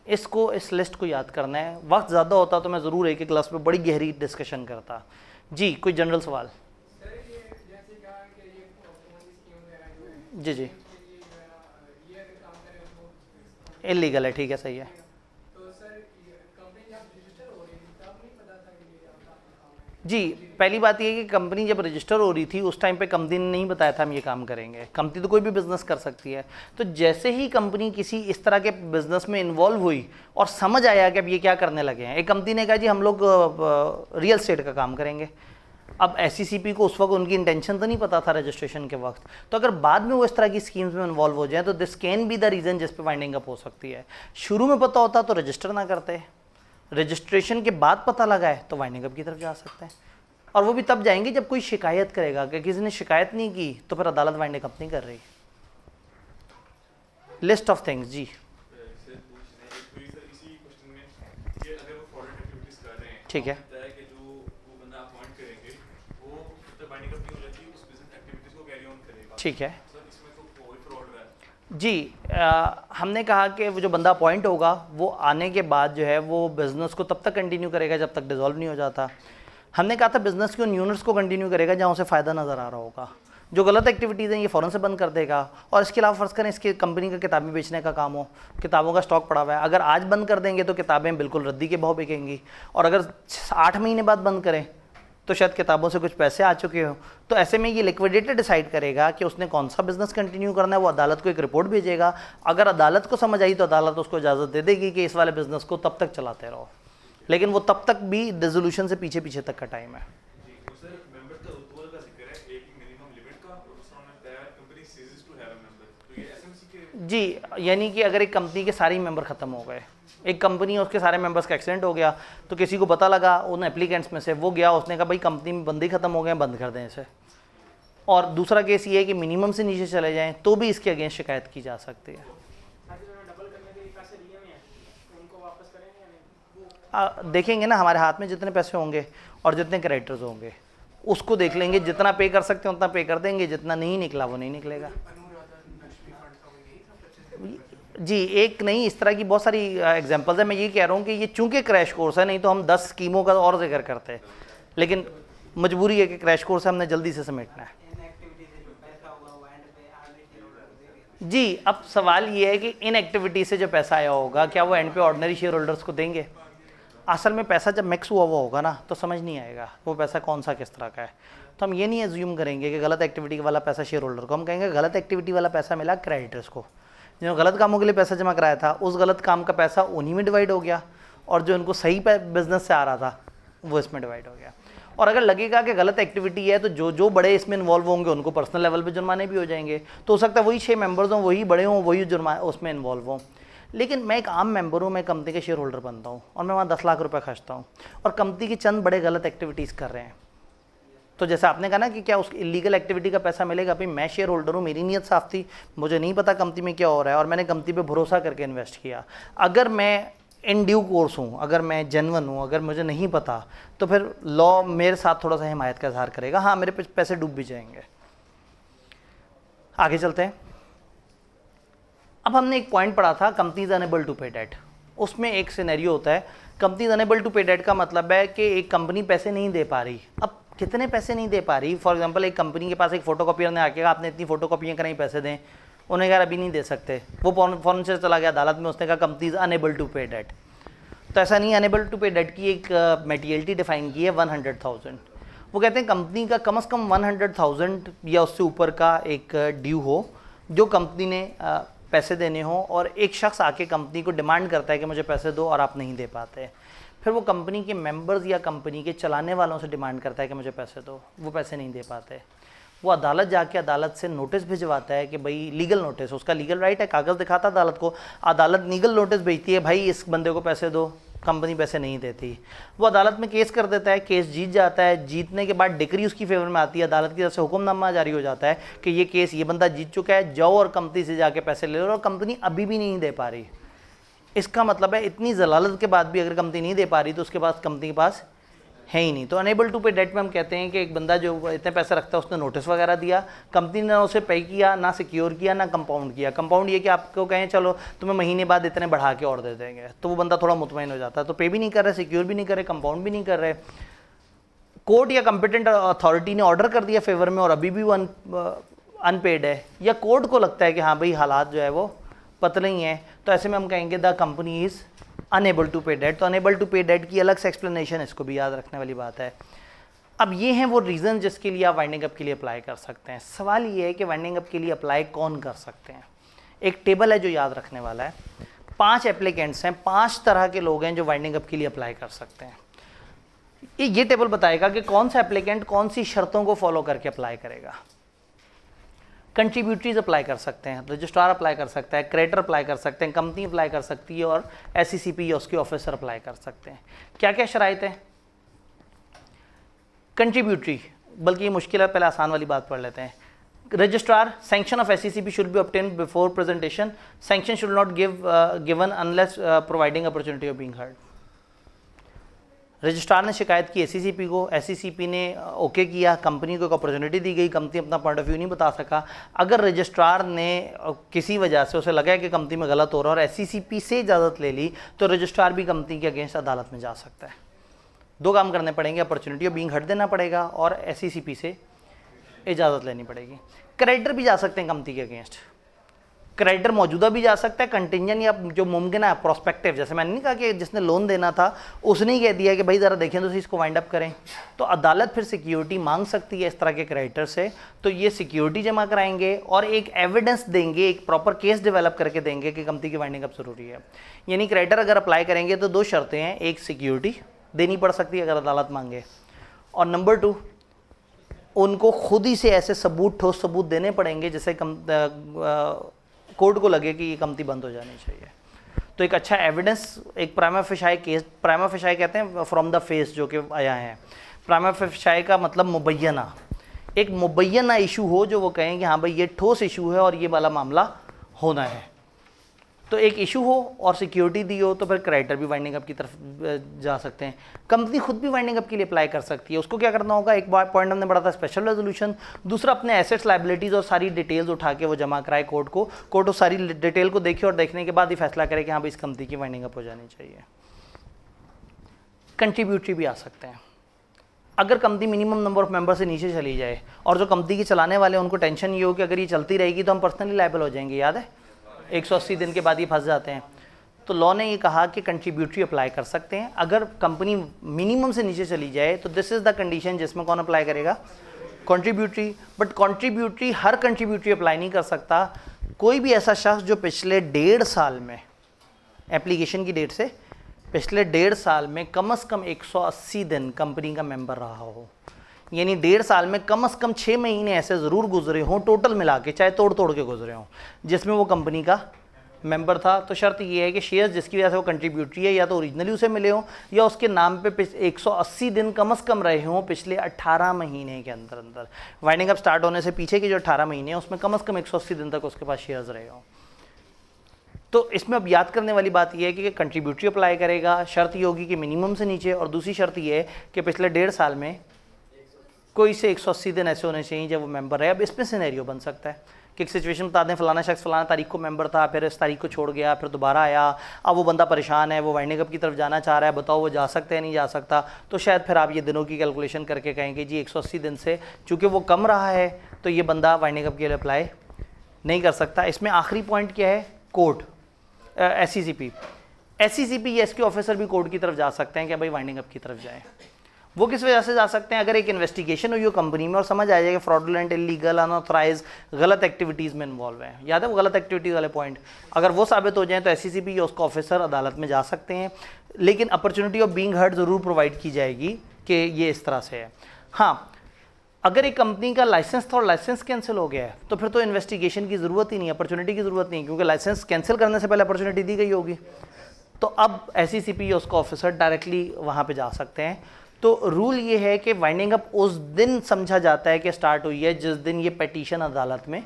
इसको, इस लिस्ट को याद करना है। वक्त ज़्यादा होता तो मैं ज़रूर एक क्लास में बड़ी गहरी डिस्कशन करता। जी, कोई जनरल सवाल? जी जी, इलीगल है, ठीक है, सही है। जी, पहली बात ये है कि कंपनी जब रजिस्टर हो रही थी उस टाइम पे कंपनी ने नहीं बताया था हम ये काम करेंगे। कंपनी तो कोई भी बिजनेस कर सकती है। तो जैसे ही कंपनी किसी इस तरह के बिजनेस में इन्वॉल्व हुई और समझ आया कि अब ये क्या करने लगे हैं, एक कंपनी ने कहा जी हम लोग रियल एस्टेट का काम करेंगे। अब एससीसीपी को उस वक्त उनकी इंटेंशन तो नहीं पता था रजिस्ट्रेशन के वक्त, तो अगर बाद में वो इस तरह की स्कीम्स में इन्वॉल्व हो जाए तो this can be the reason जिस पे वाइंडिंग अप हो सकती है। शुरू में पता होता तो रजिस्टर ना करते, रजिस्ट्रेशन के बाद पता लगा है तो वाइंडिंग अप की तरफ जा सकते हैं। और वो भी तब जाएंगे जब कोई शिकायत करेगा कि किसी ने शिकायत नहीं की तो फिर अदालत वाइंडिंग अप नहीं कर रही। लिस्ट ऑफ थिंग्स जी। ठीक है, ठीक है जी। हमने कहा कि वो जो बंदा अपॉइंट होगा वो आने के बाद जो है वो बिज़नेस को तब तक कंटिन्यू करेगा जब तक डिसॉल्व नहीं हो जाता। हमने कहा था बिज़नेस के उन यूनिट्स को कंटिन्यू करेगा जहाँ उसे फ़ायदा नज़र आ रहा होगा। जो गलत एक्टिविटीज़ हैं ये फ़ौरन से बंद कर देगा। और इसके अलावा फ़र्ज़ करें इसके कंपनी का किताबें बेचने का काम हो, किताबों का स्टॉक पड़ा हुआ है, अगर आज बंद कर देंगे तो किताबें बिल्कुल रद्दी के भाव बिकेंगी, और अगर 8 महीने बाद बंद करें तो शायद किताबों से कुछ पैसे आ चुके हो। तो ऐसे में ये लिक्विडेटर डिसाइड करेगा कि उसने कौन सा बिजनेस कंटिन्यू करना है। वो अदालत को एक रिपोर्ट भेजेगा, अगर अदालत को समझ आई तो अदालत उसको इजाज़त दे देगी कि इस वाले बिजनेस को तब तक चलाते रहो, लेकिन वो तब तक भी डिसोल्यूशन से पीछे पीछे तक का टाइम है। जी, यानी कि अगर एक कंपनी के सारे मेंबर ख़त्म हो गए, एक कंपनी उसके सारे मेंबर्स का एक्सीडेंट हो गया, तो किसी को पता लगा उन एप्लीकेंट्स में से, वो गया उसने कहा भाई कंपनी में बंदे ख़त्म हो गए, बंद कर दें इसे। और दूसरा केस ये है कि मिनिमम से नीचे चले जाएं तो भी इसके अगेंस्ट शिकायत की जा सकती है। देखेंगे ना हमारे हाथ में जितने पैसे होंगे और जितने क्रेडिटर्स होंगे उसको देख लेंगे, जितना पे कर सकते हैं उतना पे कर देंगे, जितना नहीं निकला वो नहीं निकलेगा। जी, एक नहीं, इस तरह की बहुत सारी एग्जांपल्स है। मैं ये कह रहा हूँ कि ये चूंकि क्रैश कोर्स है, नहीं तो हम 10 स्कीमों का और जिक्र करते हैं, लेकिन मजबूरी है कि क्रैश कोर्स है, हमने जल्दी से समेटना है। जी, अब सवाल ये है कि इन एक्टिविटी से जो पैसा आया होगा क्या वो एंड पे ऑर्डिनरी शेयर होल्डर्स को देंगे? असल में पैसा जब मिक्स हुआ होगा ना तो समझ नहीं आएगा वो पैसा कौन सा किस तरह का है। तो हम ये नहीं एज्यूम करेंगे कि गलत एक्टिविटी वाला पैसा शेयर होल्डर को, हम कहेंगे गलत एक्टिविटी वाला पैसा मिला क्रेडिटर्स को, जिन्होंने गलत कामों के लिए पैसा जमा कराया था उस गलत काम का पैसा उन्हीं में डिवाइड हो गया, और जो उनको सही बिजनेस से आ रहा था वो इसमें डिवाइड हो गया। और अगर लगेगा कि गलत एक्टिविटी है तो जो जो बड़े इसमें इन्वॉल्व होंगे उनको पर्सनल लेवल पे जुर्माने भी हो जाएंगे। तो हो सकता है वही 6 मेंबर्स हों, वही बड़े हों, वही जुर्माने उसमें इन्वॉल्व हों। लेकिन मैं एक आम मेंबर हूँ, मैं कंपनी के शेयर होल्डर बनता हूँ और मैं वहाँ 10 लाख रुपए खर्चता हूँ और कंपनी की चंद बड़े गलत एक्टिविटीज़ कर रहे हैं। तो जैसे आपने कहा ना कि क्या उस इलीगल एक्टिविटी का पैसा मिलेगा, भाई मैं शेयर होल्डर हूँ, मेरी नीयत साफ थी, मुझे नहीं पता कंपनी में क्या हो रहा है और मैंने कंपनी पे भरोसा करके इन्वेस्ट किया। अगर मैं इन ड्यू कोर्स हूँ, अगर मैं जेन्युइन हूँ, अगर मुझे नहीं पता तो फिर लॉ मेरे साथ थोड़ा सा हिमायत का इजहार करेगा। हाँ, मेरे पैसे डूब भी जाएंगे। आगे चलते हैं। अब हमने एक पॉइंट पढ़ा था, companies enable to pay date. उसमें एक सिनेरियो होता है, companies enable to pay date का मतलब है कि एक कंपनी पैसे नहीं दे पा रही। अब कितने पैसे नहीं दे पा रही? फॉर एग्जांपल एक कंपनी के पास एक फोटोकॉपियर ने आके कहा आपने इतनी फोटोकॉपियाँ कराई, पैसे दें। उन्हें कहा अभी नहीं दे सकते, वो फौरन से चला गया अदालत में, उसने कहा companies enable to pay debt. तो ऐसा नहीं, अनेबल टू पे डेट की एक मेटीरियलिटी डिफाइन की है 100,000। वो कहते हैं कंपनी का कम से कम 100,000 या उससे ऊपर का एक ड्यू हो जो कंपनी ने पैसे देने हो, और एक शख्स आके कंपनी को डिमांड करता है कि मुझे पैसे दो और आप नहीं दे पाते। फिर वो कंपनी के मेंबर्स या कंपनी के चलाने वालों से डिमांड करता है कि मुझे पैसे दो, वो पैसे नहीं दे पाते। वो अदालत जाके अदालत से नोटिस भिजवाता है कि भाई लीगल नोटिस, उसका लीगल राइट है, कागज़ दिखाता अदालत को, अदालत लीगल नोटिस भेजती है भाई इस बंदे को पैसे दो, कंपनी पैसे नहीं देती। वो अदालत में केस कर देता है, केस जीत जाता है। जीतने के बाद डिक्री उसकी फेवर में आती है, अदालत की तरफ से हुक्मनामा जारी हो जाता है कि ये केस ये बंदा जीत चुका है, जाओ और कंपनी से जाके पैसे ले लो। और कंपनी अभी भी नहीं दे पा रही। इसका मतलब है इतनी जलालत के बाद भी अगर कंपनी नहीं दे पा रही तो उसके पास कंपनी के पास है ही नहीं। तो अनेबल टू पे डेट में हम कहते हैं कि एक बंदा जो इतने पैसे रखता है उसने नोटिस वगैरह दिया, कंपनी ने उसे पे किया, ना सिक्योर किया, ना कंपाउंड किया। कंपाउंड ये कि आपको कहें चलो तुम्हें महीने बाद इतने बढ़ा के और दे देंगे, तो वो बंदा थोड़ा मुतमईन हो जाता है। तो पे भी नहीं कर रहे, सिक्योर भी नहीं कर रहे, कंपाउंड भी नहीं कर रहे। कोर्ट या कंपिटेंट अथॉरिटी ने ऑर्डर कर दिया फेवर में और अभी भी वो अनपेड है, या कोर्ट को लगता है कि हाँ भाई हालात जो है वो पतले ही हैं, तो ऐसे में हम कहेंगे the company is unable to pay debt. तो अनेबल टू पे डेट की अलग से एक्सप्लेनेशन, इसको भी याद रखने वाली बात है। अब ये हैं वो रीज़न जिसके लिए आप वाइंडिंग अप के लिए अप्लाई कर सकते हैं। सवाल ये है कि वाइंडिंग अप के लिए अप्लाई कौन कर सकते हैं। एक टेबल है जो याद रखने वाला है, 5 एप्लीकेंट्स हैं, 5 तरह के लोग हैं जो वाइंडिंग अप के लिए अप्लाई कर सकते हैं। ये टेबल बताएगा कि कौन सा एप्लीकेंट कौन सी शर्तों को फॉलो करके अप्लाई करेगा। कंट्रीब्यूटरीज अप्लाई कर सकते हैं, रजिस्ट्रार अप्लाई कर सकता है, क्रेडिटर अप्लाई कर सकते हैं, कंपनी अप्लाई कर सकती है और SCCP या उसके ऑफिसर अप्लाई कर सकते हैं। क्या क्या शराइत है? कंट्रीब्यूटरी, बल्कि ये मुश्किल है, पहले आसान वाली बात पढ़ लेते हैं। Registrar, sanction of SCCP should be obtained before presentation, sanction should not given unless providing opportunity of being heard. Registrar ने शिकायत की SCCP को, SCCP ने ओके किया, कंपनी को एक अपॉर्चुनिटी दी गई, कंपनी अपना पॉइंट ऑफ व्यू नहीं बता सका। अगर रजिस्ट्रार ने किसी वजह से उसे लगा कि कंपनी में गलत हो रहा है और SCCP से इजाज़त ले ली, तो रजिस्ट्रार भी कंपनी के अगेंस्ट अदालत में जा सकता है। 2 काम करने पड़ेंगे, अपॉर्चुनिटी ऑफ बीइंग हर्ड देना पड़ेगा और SCCP से इजाज़त लेनी पड़ेगी। क्रेडिटर भी जा सकते हैं कंपनी के अगेंस्ट। क्रेडिटर मौजूदा भी जा सकता है, कंटिंजेंट या जो मुमकिन है प्रोस्पेक्टिव, जैसे मैंने नहीं कहा कि जिसने लोन देना था उसने ही कह दिया कि भाई ज़रा देखें तो इसको वाइंड अप करें, तो अदालत फिर सिक्योरिटी मांग सकती है इस तरह के क्रेडिटर से। तो ये सिक्योरिटी जमा कराएंगे और एक एविडेंस देंगे, एक प्रॉपर केस डेवलप करके देंगे कि कंपनी की वाइंडिंग अप ज़रूरी है। यानी क्रेडिटर अगर अप्लाई करेंगे तो 2 शर्तें हैं, एक सिक्योरिटी देनी पड़ सकती है अगर अदालत मांगे, और नंबर 2 उनको खुद ही से ऐसे सबूत, ठोस सबूत देने पड़ेंगे जैसे कोर्ट को लगे कि ये कंपनी बंद हो जानी चाहिए। तो एक अच्छा एविडेंस, एक prima facie case, prima facie कहते हैं फ्रॉम द फेस जो कि आया है। प्राइमा फेसाई का मतलब मुबैना, एक मुबैना इशू हो जो वो कहें कि हाँ भाई ये ठोस इशू है और ये वाला मामला होना है। तो एक इशू हो और सिक्योरिटी दी हो तो फिर क्रेडिटर भी वाइंडिंग अप की तरफ जा सकते हैं। कंपनी खुद भी वाइंडिंग अप के लिए अप्लाई कर सकती है। उसको क्या करना होगा, एक बार पॉइंट हमने पढ़ा था स्पेशल रेजोल्यूशन, दूसरा अपने एसेट्स लायबिलिटीज़ और सारी डिटेल्स उठा के वो जमा कराए कोर्ट को, कोर्ट उस सारी डिटेल को देखे और देखने के बाद ही फैसला करे कि हाँ भाई इस कंपनी की वाइंडिंग अप हो जानी चाहिए। कंट्रीब्यूटरी भी आ सकते हैं। अगर company minimum number of member से नीचे चली जाए और जो कंपनी की चलाने वाले हैं उनको टेंशन ये हो कि अगर ये चलती रहेगी तो हम पर्सनली लायबल हो जाएंगे, याद है 180 दिन के बाद ये फंस जाते हैं, तो लॉ ने ये कहा कि कंट्रीब्यूटरी अप्लाई कर सकते हैं। अगर कंपनी मिनिमम से नीचे चली जाए तो दिस इज़ द कंडीशन जिसमें कौन अप्लाई करेगा, contributory. But contributory her contributory apply नहीं कर सकता। कोई भी ऐसा शख्स जो पिछले 1.5 साल में, एप्लीकेशन की डेट से पिछले 1.5 साल में कम से कम 180 दिन कंपनी का मेंबर रहा हो, यानी 1.5 साल में कम से कम 6 महीने ऐसे ज़रूर गुजरे हों टोटल मिला के, चाहे तोड़ के गुजरे हों, जिसमें वो कंपनी का मेंबर था। तो शर्त ये है कि शेयर्स जिसकी वजह से वो कंट्रीब्यूटरी है या तो ओरिजिनली उसे मिले हों या उसके नाम पे 180 दिन कम से कम रहे हों पिछले 18 महीने के अंदर अंदर। वाइंडिंग अप स्टार्ट होने से पीछे के जो 18 महीने हैं उसमें कम से कम 180 दिन तक उसके पास शेयर्स रहे हों। तो इसमें अब याद करने वाली बात यह है कि कंट्रीब्यूटरी अप्लाई करेगा, शर्त ये होगी कि मिनिमम से नीचे, और दूसरी शर्त ये है कि पिछले 1.5 साल में कोई से 180 दिन ऐसे होने चाहिए जब वो मेंबर है। अब इसमें सिनेरियो बन सकता है कि एक सिचुएशन बता दें, फलाना शख्स फलाना तारीख को मेंबर था, फिर इस तारीख को छोड़ गया, फिर दोबारा आया, अब वो बंदा परेशान है, वो वाइंडिंग अप की तरफ जाना चाह रहा है, बताओ वो जा सकता है नहीं जा सकता। तो शायद फिर आप ये दिनों की कैलकुलेशन करके कहेंगे जी 180 दिन से चूँकि वो कम रहा है तो ये बंदा वाइंडिंग अप के लिए अप्लाई नहीं कर सकता। इसमें आखिरी पॉइंट क्या है, कोर्ट, SCCP या इसके ऑफिसर भी कोर्ट की तरफ जा सकते हैं कि भाई वाइंडिंग अप की तरफ जाएँ। वो किस वजह से जा सकते हैं, अगर एक इन्वेस्टिगेशन हुई हो कंपनी में और समझ आ जाएगा फ्रॉडुलेंट, इलीगल, अनऑथराइज, गलत एक्टिविटीज़ में इन्वॉल्व है, याद है वो गलत एक्टिविटीज़ वाले पॉइंट, अगर वो साबित हो जाए तो SCCP या उसका ऑफिसर अदालत में जा सकते हैं। लेकिन अपॉर्चुनिटी ऑफ बीइंग हर्ड ज़रूर प्रोवाइड की जाएगी कि ये इस तरह से है। हाँ, अगर एक कंपनी का लाइसेंस था और लाइसेंस कैंसिल हो गया है तो फिर तो इन्वेस्टिगेशन की ज़रूरत ही नहीं, अपॉर्चुनिटी की ज़रूरत नहीं, क्योंकि लाइसेंस कैंसिल करने से पहले अपॉर्चुनिटी दी गई होगी। तो अब SCCP या उसका ऑफिसर डायरेक्टली वहाँ पर जा सकते हैं। तो रूल ये है कि वाइंडिंग अप उस दिन समझा जाता है कि स्टार्ट हुई है जिस दिन ये पिटीशन अदालत में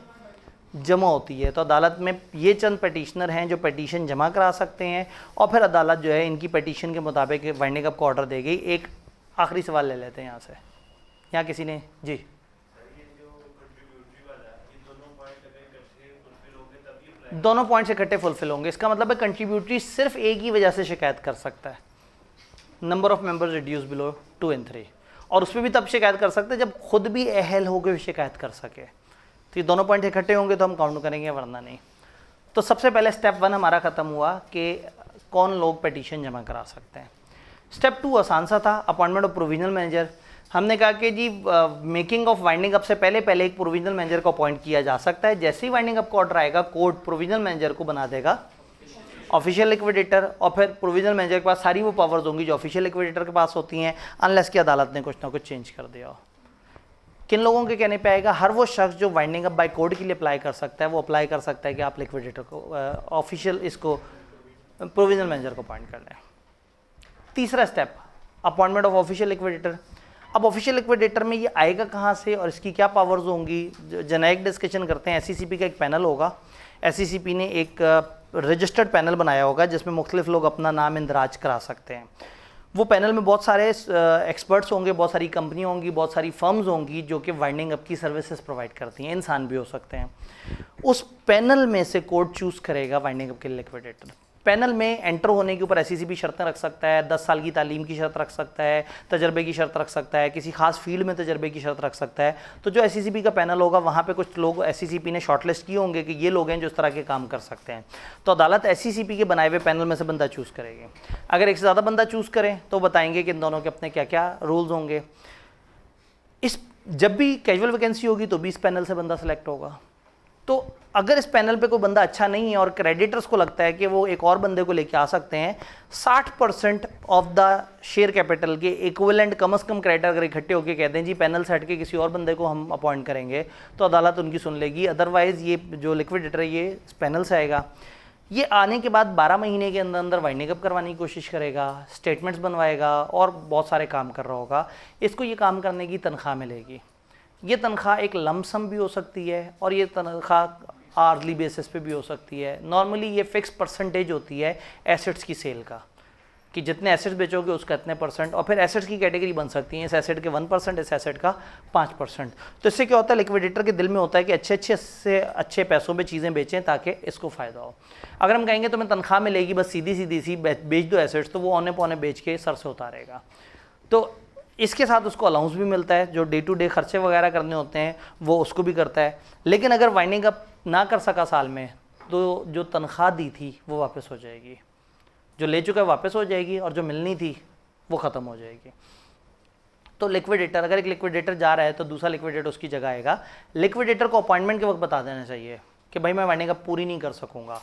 जमा होती है। तो अदालत में ये चंद पिटीशनर हैं जो पिटीशन जमा करा सकते हैं और फिर अदालत जो है इनकी पिटीशन के मुताबिक वाइंडिंग अप को ऑर्डर देगी। एक आखिरी सवाल ले लेते हैं यहाँ से, यहाँ किसी ने जी, दोनों पॉइंट्स इकट्ठे फुलफिल होंगे। इसका मतलब है कंट्रीब्यूटरी सिर्फ एक ही वजह से शिकायत कर सकता है, number of members reduce below 2 and 3, और उसमें भी तब शिकायत कर सकते हैं जब खुद भी अहल होकर शिकायत कर सके। तो ये दोनों पॉइंट इकट्ठे होंगे तो हम काउंट करेंगे, वरना नहीं। तो सबसे पहले स्टेप 1 हमारा ख़त्म हुआ कि कौन लोग पिटीशन जमा करा सकते हैं। स्टेप 2 आसान सा था, अपॉइंटमेंट ऑफ प्रोविजनल मैनेजर। हमने कहा कि जी मेकिंग ऑफ वाइंडिंग अप से पहले पहले एक प्रोविजनल मैनेजर को अपॉइंट किया जा सकता है। जैसे ही वाइंडिंग अप का ऑर्डर आएगा, कोर्ट प्रोविजनल मैनेजर को बना देगा ऑफिशियल लिक्विडेटर, और फिर प्रोविजनल मैनेजर के पास सारी वो पावर्स होंगी जो ऑफिशियल लिक्विडेटर के पास होती हैं, अनलेस की अदालत ने कुछ ना कुछ चेंज कर दिया हो। किन लोगों के कहने पे आएगा? हर वो शख्स जो वाइंडिंग अप बाय कोड के लिए अप्लाई कर सकता है, वो अप्लाई कर सकता है कि आप लिक्विडेटर को ऑफिशियल इसको प्रोविजनल मैनेजर को अपॉइंट कर लें। तीसरा step, appointment of official liquidator. अब ऑफिशियल लिक्विडेटर में ये आएगा कहाँ से और इसकी क्या पावर्स होंगी, जेनेरिक डिस्कशन करते हैं। एससीसीपी का एक पैनल होगा, एससीसीपी ने एक रजिस्टर्ड पैनल बनाया होगा जिसमें मुख्तलिफ लोग अपना नाम इंदराज करा सकते हैं। वो पैनल में बहुत सारे एक्सपर्ट्स होंगे, बहुत सारी कंपनियाँ होंगी, बहुत सारी फर्म्स होंगी जो कि वाइंडिंग अप की सर्विसेज प्रोवाइड करती हैं, इंसान भी हो सकते हैं। उस पैनल में से कोर्ट चूज़ करेगा वाइंडिंग अप के लिक्विडेटर। पैनल में एंटर होने के ऊपर एससीसीपी शर्तें रख सकता है, 10 साल की तालीम की शर्त रख सकता है, तजर्बे की शर्त रख सकता है, किसी खास फील्ड में तजर्बे की शर्त रख सकता है। तो जो एससीसीपी का पैनल होगा वहाँ पे कुछ लोग एससीसीपी ने शॉर्टलिस्ट किए होंगे कि ये लोग हैं जो इस तरह के काम कर सकते हैं, तो अदालत एससीसीपी के बनाए हुए पैनल में से बंदा चूज़ करेगी। अगर एक से ज़्यादा बंदा चूज़ करें तो बताएंगे कि इन दोनों के अपने क्या क्या रूल्स होंगे। जब भी कैजुअल वैकेंसी होगी तो भी इस पैनल से बंदा सेलेक्ट होगा। तो अगर इस पैनल पे कोई बंदा अच्छा नहीं है और क्रेडिटर्स को लगता है कि वो एक और बंदे को लेके आ सकते हैं, 60% ऑफ द शेयर कैपिटल के इक्विवेलेंट कम से कम क्रेडिटर अगर इकट्ठे होकर कहते हैं जी पैनल से हट के किसी और बंदे को हम अपॉइंट करेंगे, तो अदालत उनकी सुन लेगी। अदरवाइज़ ये जो लिक्विडेटर है ये इस पैनल से आएगा। ये आने के बाद 12 महीने के अंदर अंदर वाइंडिंग अप करवाने की कोशिश करेगा, स्टेटमेंट्स बनवाएगा और बहुत सारे काम कर रहा होगा। इसको ये काम करने की तनख्वाह मिलेगी। ये तनख्वाह एक लमसम भी हो सकती है और ये तनख्वाह आर्ली बेसिस पे भी हो सकती है। नॉर्मली ये फिक्स परसेंटेज होती है एसेट्स की सेल का, कि जितने एसेट्स बेचोगे उसका इतने परसेंट, और फिर एसेट्स की कैटेगरी बन सकती है, इस एसेट के 1%, इस एसेट का 5%। तो इससे क्या होता है, लिक्विडेटर के दिल में होता है कि अच्छे से अच्छे पैसों में चीज़ें बेचें ताकि इसको फ़ायदा हो। अगर हम कहेंगे तो मैं तनख्वाह मिलेगी बस सीधी सी बेच दो एसेट्स, तो वो औने पौने बेच के सर से उतारेगा। तो इसके साथ उसको अलाउंस भी मिलता है, जो डे टू डे खर्चे वगैरह करने होते हैं वो उसको भी करता है। लेकिन अगर वाइंडिंग अप ना कर सका साल में, तो जो तनख्वाह दी थी वो वापस हो जाएगी, जो ले चुका है वापस हो जाएगी, और जो मिलनी थी वो ख़त्म हो जाएगी। तो लिक्विडेटर, अगर एक लिक्विडेटर जा रहा है तो दूसरा लिक्विडेटर उसकी जगह आएगा। लिक्विडेटर को अपॉइंटमेंट के वक्त बता देना चाहिए कि भाई मैं वाइंडिंग अप पूरी नहीं कर सकूँगा।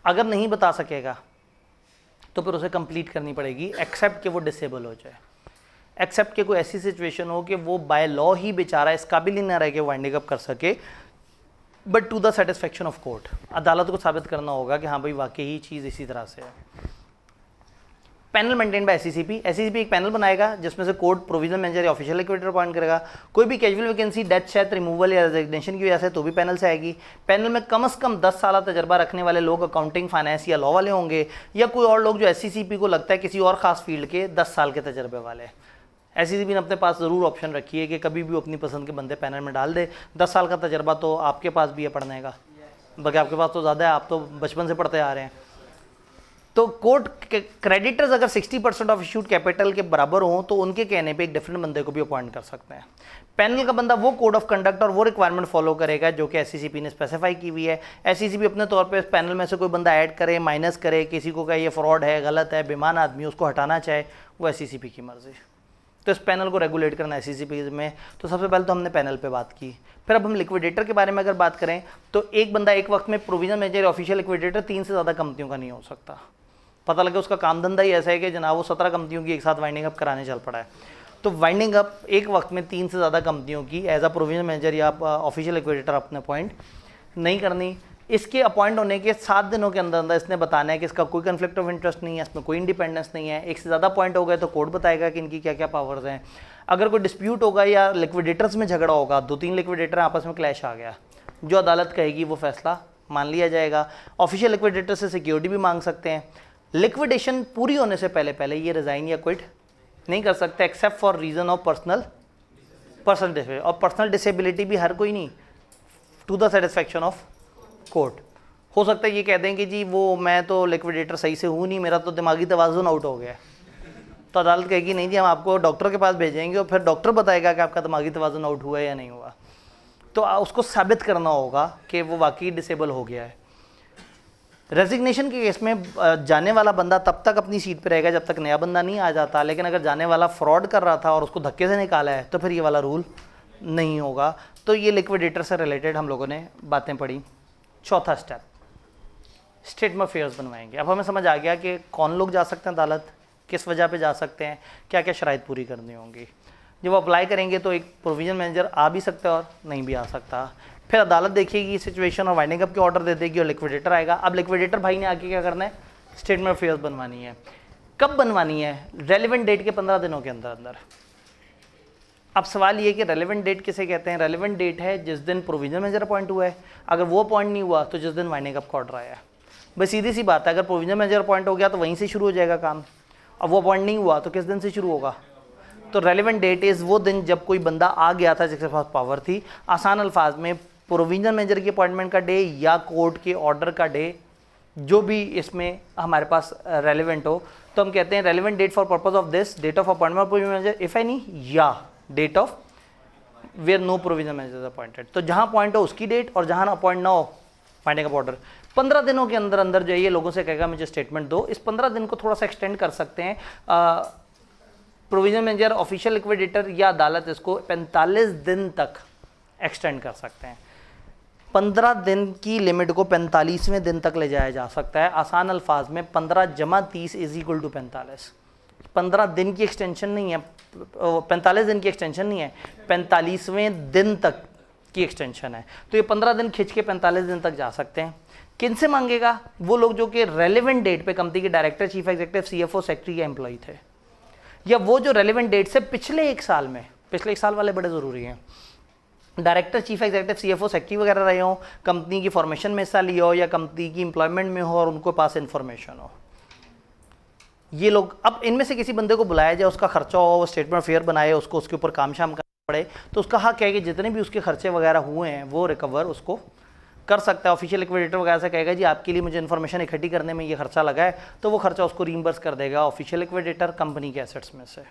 अगर नहीं बता सकेगा तो फिर उसे कंप्लीट करनी पड़ेगी, एक्सेप्ट कि वो डिसेबल हो जाए, एक्सेप्ट कि कोई ऐसी सिचुएशन हो कि वो बाय लॉ ही बेचारा इस काबिल ही ना रहे कि वाइंडिंग अप कर सके, but to the satisfaction of court. अदालत को साबित करना होगा कि हाँ भाई वाकई ही चीज़ इसी तरह से है। Panel maintain by SCCP. SCCP एक पैनल बनाएगा जिसमें से कोर्ट प्रोविजनल मैनेजर या ऑफिशियल लिक्विडेटर अपॉइंट करेगा। कोई भी casual vacancy, death, Sheth, removal या रेजिग्नेशन की वजह से तो भी पैनल से आएगी। पैनल में कम से कम 10 साल तजर्बा रखने वाले लोग अकाउंटिंग, फाइनेंस या लॉ वाले होंगे, या कोई और लोग जो एससीसीपी को लगता है किसी और खास फील्ड के 10 साल के तजर्बे वाले। एससीसीपी ने अपने पास ज़रूर ऑप्शन रखी है कि कभी भी अपनी पसंद के बंदे पैनल में डाल दे। 10 साल का तजर्बा तो आपके पास भी है पढ़ने का, बल्कि आपके पास तो ज़्यादा है, आप तो बचपन से पढ़ते आ रहे हैं। तो कोर्ट क्रेडिटर्स अगर 60% ऑफ इशूड कैपिटल के बराबर हों तो उनके कहने पे एक डिफरेंट बंदे को भी अपॉइंट कर सकते हैं। पैनल का बंदा वो कोड ऑफ कंडक्ट और वो रिक्वायरमेंट फॉलो करेगा जो कि एससीसीपी ने स्पेसिफाई की हुई है। एससीसीपी अपने तौर पे पैनल में से कोई बंदा ऐड करे, माइनस करे, किसी को कहे ये फ्रॉड है, गलत है, बेईमान आदमी, उसको हटाना चाहे, वो एससीसीपी की मर्जी। तो इस पैनल को रेगुलेट करना एससीसीपी में। तो सबसे पहले तो हमने पैनल पे बात की। फिर अब हम लिक्विडेटर के बारे में अगर बात करें तो एक बंदा एक वक्त में प्रोविजनल मैनेजर, ऑफिशियल लिक्विडेटर 3 से ज़्यादा कंपनियों का नहीं हो सकता। पता लगे उसका काम धंधा ही ऐसा है कि जनाब वो 17 कंपनियों की एक साथ वाइंडिंग अप कराने चल पड़ा है। तो वाइंडिंग अप एक वक्त में 3 से ज़्यादा कंपनियों की एज अ प्रोविजनल मैनेजर या ऑफिशियल लिक्विडेटर अपने अपॉइंट नहीं करनी। इसके अपॉइंट होने के 7 दिनों के अंदर अंदर इसने बताना है कि इसका कोई कन्फ्लिक्ट ऑफ इंटरेस्ट नहीं है, इसमें कोई इंडिपेंडेंस नहीं है। एक से ज़्यादा पॉइंट हो गए तो कोर्ट बताएगा कि इनकी क्या क्या पावर्स हैं। अगर कोई डिस्प्यूट होगा या लिक्विडेटर्स में झगड़ा होगा, 2-3 लिक्विडेटर आपस में क्लैश आ गया, जो अदालत कहेगी वो फैसला मान लिया जाएगा। ऑफिशियल लिक्विडेटर से सिक्योरिटी भी मांग सकते हैं। लिक्विडेशन पूरी होने से पहले पहले ये रिज़ाइन या क्विट नहीं कर सकते except for reason of personal disability. और पर्सनल डिसेबिलिटी भी हर कोई नहीं, to the satisfaction of court. हो सकता है ये कह दें कि जी वो मैं तो लिक्विडेटर सही से हूँ नहीं, मेरा तो दिमागी तवाज़ुन आउट हो गया है, तो अदालत कहेगी नहीं जी हम आपको डॉक्टर के पास भेजेंगे और फिर डॉक्टर बताएगा कि आपका दिमागी तवाज़ुन आउट हुआ है या नहीं हुआ। तो उसको साबित करना होगा कि वो वाकई डिसेबल हो गया है। रेजिग्नेशन के केस में जाने वाला बंदा तब तक अपनी सीट पे रहेगा जब तक नया बंदा नहीं आ जाता, लेकिन अगर जाने वाला फ्रॉड कर रहा था और उसको धक्के से निकाला है तो फिर ये वाला रूल नहीं होगा। तो ये लिक्विडेटर से रिलेटेड हम लोगों ने बातें पढ़ी। चौथा स्टेप, स्टेटमेंट ऑफ अफेयर्स बनवाएंगे। अब हमें समझ आ गया कि कौन लोग जा सकते हैं अदालत, किस वजह पे जा सकते हैं, क्या क्या शराइत पूरी करनी होंगी। जब अप्लाई करेंगे तो एक प्रोविजन मैनेजर आ भी सकता है और नहीं भी आ सकता। फिर अदालत देखेगी सिचुएशन और वाइंडिंग अप के ऑर्डर दे देगी और लिक्विडेटर आएगा। अब लिक्विडेटर भाई ने आके क्या करना है, स्टेटमेंट ऑफ अफेयर्स बनवानी है। कब बनवानी है? रेलिवेंट डेट के 15 दिनों के अंदर अंदर। अब सवाल ये कि रेलिवेंट डेट किसे कहते हैं? रेलिवेंट डेट है जिस दिन प्रोविजन मैनेजर अपॉइंट हुआ है, अगर वो अपॉइंट नहीं हुआ तो जिस दिन वाइंडिंग अप का ऑर्डर आया है। बस सीधी सी बात है, अगर प्रोविजन मैनेजर अपॉइंट हो गया तो वहीं से शुरू हो जाएगा काम। अब वो अपॉइंट नहीं हुआ तो किस दिन से शुरू होगा? तो रेलिवेंट डेट इज़ वो दिन जब कोई बंदा आ गया था जिसके पास पावर थी। आसान अल्फाज में प्रोविजन मैनेजर की अपॉइंटमेंट का डे या कोर्ट के ऑर्डर का डे, जो भी इसमें हमारे पास रेलिवेंट हो, तो हम कहते हैं relevant date for purpose of this date of appointment of provision manager if any, या date of where no provision manager appointed. तो जहां अपॉइंट हो उसकी डेट और जहां अपॉइंट ना हो फाइंडिंग अप ऑर्डर। 15 दिनों के अंदर अंदर जो है ये लोगों से कहेगा मुझे स्टेटमेंट दो। इस 15 दिन को थोड़ा सा एक्सटेंड कर सकते हैं। प्रोविजन मैनेजर, ऑफिशियल लिक्विडेटर या अदालत इसको 45 दिन तक एक्सटेंड कर सकते हैं। 15 दिन की लिमिट को 45वें दिन तक ले जाया जा सकता है। आसान अल्फाज में 15 जमा 30 इज इक्वल टू 45। 15 दिन की एक्सटेंशन नहीं है, 45 दिन की एक्सटेंशन नहीं है, 45वें दिन तक की एक्सटेंशन है। तो ये 15 दिन खिंच के 45 दिन तक जा सकते हैं। किन से मांगेगा? वो लोग जो कि रेलेवेंट डेट पे कंपनी के director, chief executive, CFO, secretary या एम्प्लॉय थे, या वो जो रेलेवेंट डेट से पिछले एक साल में, पिछले एक साल वाले बड़े ज़रूरी हैं, director, chief executive, CFO, secretary वगैरह रहे हो, कंपनी की फॉर्मेशन में हिस्सा लिया हो या कंपनी की एम्प्लॉयमेंट में हो और उनको पास इन्फॉर्मेशन हो, ये लोग। अब इनमें से किसी बंदे को बुलाया जाए, उसका खर्चा हो, वो स्टेटमेंट फेयर बनाए, उसको उसके ऊपर काम शाम करना पड़े, तो उसका हक है कि जितने भी उसके खर्चे वगैरह हुए हैं वो रिकवर उसको कर सकता है। ऑफिशियल लिक्विडेटर वगैरह से कहेगा जी आपके लिए मुझे इन्फॉर्मेशन इकट्ठी करने में ये खर्चा लगा है, तो वो खर्चा उसको रीइंबर्स कर देगा ऑफिशियल लिक्विडेटर कंपनी के एसेट्स में से।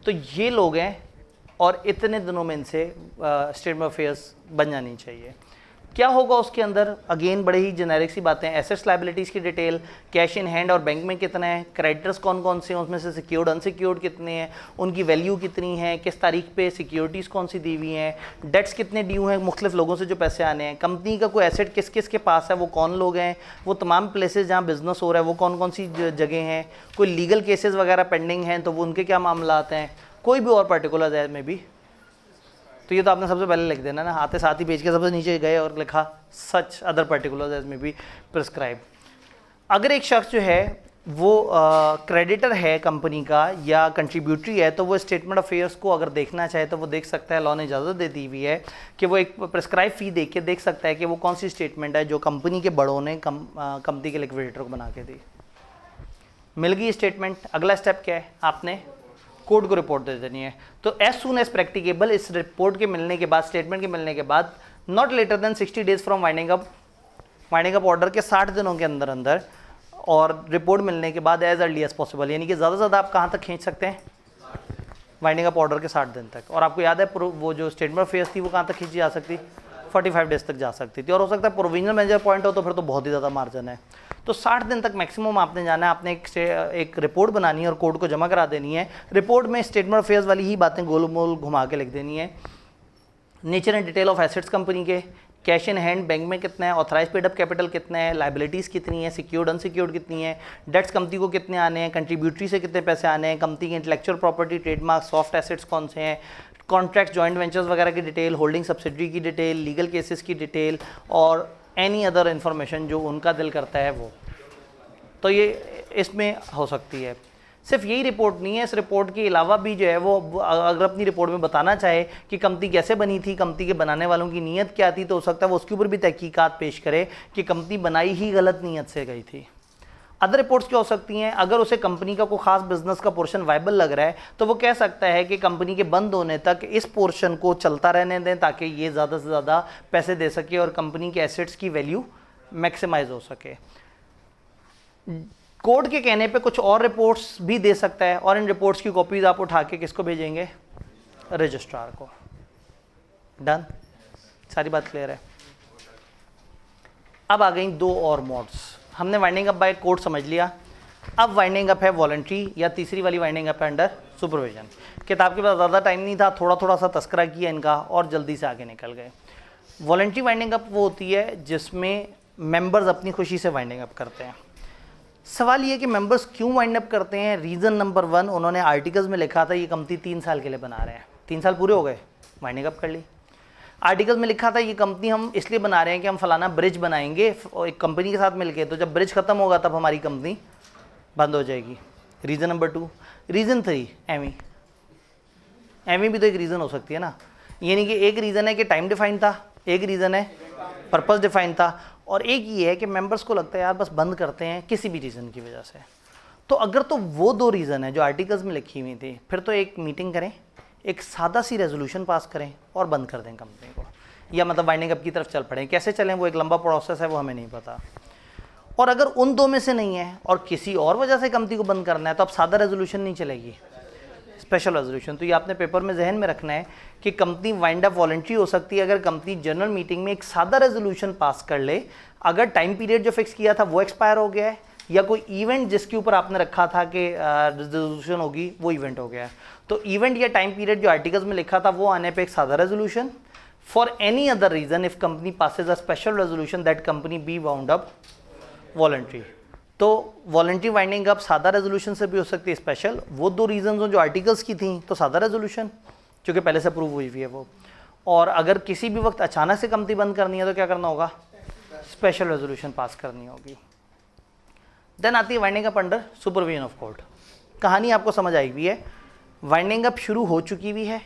तो ये लोग हैं और इतने दिनों में इनसे स्टेटमेंट ऑफ अफेयर्स बन जानी चाहिए। क्या होगा उसके अंदर? अगेन बड़े ही जेनेरिक सी बातें, एसेट्स लायबिलिटीज़ की डिटेल, कैश इन हैंड और बैंक में कितना है, क्रेडिटर्स कौन कौन से हैं, उसमें से सिक्योर्ड अनसिक्योर्ड कितने हैं, उनकी वैल्यू कितनी है, किस तारीख पे सिक्योरिटीज़ कौन सी दी हुई हैं, डेट्स कितने ड्यू हैं मुख्तलिफ लोगों से जो पैसे आने हैं, कंपनी का कोई एसेट किस किस के पास है, वो कौन लोग हैं, वो तमाम प्लेसेस जहाँ बिजनेस हो रहा है वो कौन कौन सी जगह हैं, कोई लीगल केसेस वगैरह पेंडिंग हैं तो वो उनके क्या मामला आते हैं, कोई भी और पर्टिकुलर है में भी। तो ये तो आपने सबसे पहले लिख देना ना, आते साथ ही पेज के सबसे नीचे गए और लिखा सच अदर पर्टिकुलर्स एज में बी प्रिस्क्राइब। अगर एक शख्स जो है वो क्रेडिटर है कंपनी का या कंट्रीब्यूटरी है, तो वो स्टेटमेंट ऑफ अफेयर्स को अगर देखना चाहे तो वो देख सकता है। लॉ ने इजाज़त दे दी हुई है कि वो एक प्रिस्क्राइब फ़ी देख के देख सकता है कि वो कौन सी स्टेटमेंट है जो कंपनी के बड़ों ने कंपनी के लिक्विडेटर को बना के दी। मिल गई स्टेटमेंट, अगला स्टेप क्या है? आपने कोर्ट को रिपोर्ट दे देनी है। तो एज सून एज प्रैक्टिकेबल, इस रिपोर्ट के मिलने के बाद, स्टेटमेंट के मिलने के बाद, not later than 60 days from winding up order के 60 दिनों के अंदर अंदर, और रिपोर्ट मिलने के बाद एज अर्ली एज पॉसिबल, यानी कि ज़्यादा से ज़्यादा आप कहाँ तक खींच सकते हैं? वाइंडिंग अप ऑर्डर के 60 दिन तक। और आपको याद है वो जो स्टेटमेंट ऑफ अफेयर्स थी वो कहाँ तक खींची जा सकती? 45 डेज तक जा सकती थी। और हो सकता है प्रोविजनल मैनेजर पॉइंट हो तो फिर तो बहुत ही ज़्यादा मार्जिन है। तो 60 दिन तक मैक्सिमम आपने जाना है। आपने एक रिपोर्ट बनानी है और कोर्ट को जमा करा देनी है। रिपोर्ट में स्टेटमेंट ऑफ अफेयर्स वाली ही बातें गोल मोल घुमा के लिख देनी है। Nature and detail of assets company के, कैश इन हैंड बैंक में कितना है, ऑथराइज पेड अप कैपिटल कितना है, लाइबिलिटीज़ कितनी है, सिक्योर्ड अनसिक्योर्ड कितनी है, डेट्स कंपनी को कितने आने हैं, कंट्रीब्यूटरी से कितने पैसे आने हैं, कंपनी की intellectual property, trademark, soft assets कौन से हैं, कॉन्ट्रैक्ट, जॉइंट वेंचर्स वगैरह की डिटेल, होल्डिंग सब्सिडरी की डिटेल, लीगल केसेस की डिटेल और एनी अदर इन्फॉर्मेशन जो उनका दिल करता है वो। तो ये इसमें हो सकती है। सिर्फ यही रिपोर्ट नहीं है, इस रिपोर्ट के अलावा भी जो है वो अगर अपनी रिपोर्ट में बताना चाहे कि कंपनी कैसे बनी थी, कंपनी के बनाने वालों की नीयत क्या थी, तो हो सकता है वो उसके ऊपर भी तहकीकात पेश करे कि कंपनी बनाई ही गलत नीयत से गई थी। अदर रिपोर्ट्स क्या हो सकती हैं? अगर उसे कंपनी का कोई खास बिजनेस का पोर्शन वायबल लग रहा है तो वो कह सकता है कि कंपनी के बंद होने तक इस पोर्शन को चलता रहने दें ताकि ये ज़्यादा से ज़्यादा पैसे दे सके और कंपनी के एसेट्स की वैल्यू मैक्सिमाइज हो सके। कोर्ट के कहने पे कुछ और रिपोर्ट्स भी दे सकता है और इन रिपोर्ट्स की कॉपीज आप उठा के किसको भेजेंगे? रजिस्ट्रार को। डन? सारी बात क्लियर है? अब आ गई दो और मोड्स। हमने वाइंडिंग अप बाय कोर्ट समझ लिया। अब वाइंडिंग अप है वॉलंटरी या तीसरी वाली वाइंडिंग अप है अंडर सुपरविजन। किताब के पास ज़्यादा टाइम नहीं था, थोड़ा थोड़ा सा तस्करा किया इनका और जल्दी से आगे निकल गए। वॉलंटरी वाइंडिंग अप वो होती है जिसमें मेंबर्स अपनी खुशी से वाइंडिंग अप करते हैं। सवाल ये कि मेंबर्स क्यों वाइंड अप करते हैं। रीज़न नंबर 1, उन्होंने आर्टिकल्स में लिखा था ये कंपनी 3 साल के लिए बना रहे हैं, 3 साल पूरे हो गए, वाइंडिंग अप कर ली। आर्टिकल्स में लिखा था ये कंपनी हम इसलिए बना रहे हैं कि हम फलाना ब्रिज बनाएंगे एक कंपनी के साथ मिलके, तो जब ब्रिज खत्म होगा तब हमारी कंपनी बंद हो जाएगी। Reason number 2। रीज़न 3, एमी भी तो एक रीज़न हो सकती है ना। यानी कि एक रीज़न है कि टाइम डिफाइन था, एक रीज़न है पर्पस डिफाइन था, और एक ये है कि मेंबर्स को लगता है यार बस बंद करते हैं किसी भी रीज़न की वजह से। तो अगर तो वो 2 रीज़न है जो आर्टिकल्स में लिखी हुई थी, फिर तो एक मीटिंग करें, एक सादा सी रेजोल्यूशन पास करें और बंद कर दें कंपनी को, या मतलब वाइंडिंग अप की तरफ चल पड़ें। कैसे चलें वो एक लंबा प्रोसेस है, वो हमें नहीं पता। और अगर उन 2 में से नहीं है और किसी और वजह से कंपनी को बंद करना है, तो अब सादा रेजोल्यूशन नहीं चलेगी, स्पेशल रेजोल्यूशन। तो ये आपने पेपर में जहन में रखना है कि कंपनी वाइंड अप वॉलंटरी हो सकती है अगर कंपनी जनरल मीटिंग में एक सादा रेजोल्यूशन पास कर ले, अगर टाइम पीरियड जो फिक्स किया था वो एक्सपायर हो गया है, या कोई इवेंट जिसके ऊपर आपने रखा था कि रेजोल्यूशन होगी वो इवेंट हो गया है। तो इवेंट या टाइम पीरियड जो आर्टिकल्स में लिखा था वो आने पे एक सादा resolution. For any other reason if company passes a special resolution that company be wound up voluntary. तो वॉलंटरी वाइंडिंग अप सादा रेजोल्यूशन से भी हो सकती है स्पेशल। वो 2 रीजन जो आर्टिकल्स की थी तो सादा रेजोल्यूशन जो कि पहले से अप्रूव हुई हुई है वो, और अगर किसी भी वक्त अचानक से कंपनी बंद करनी है तो क्या करना होगा, स्पेशल रेजोल्यूशन पास करनी होगी। देन आती है winding up under supervision of court. कहानी आपको समझ आई हुई है, वाइंडिंग अप शुरू हो चुकी हुई है,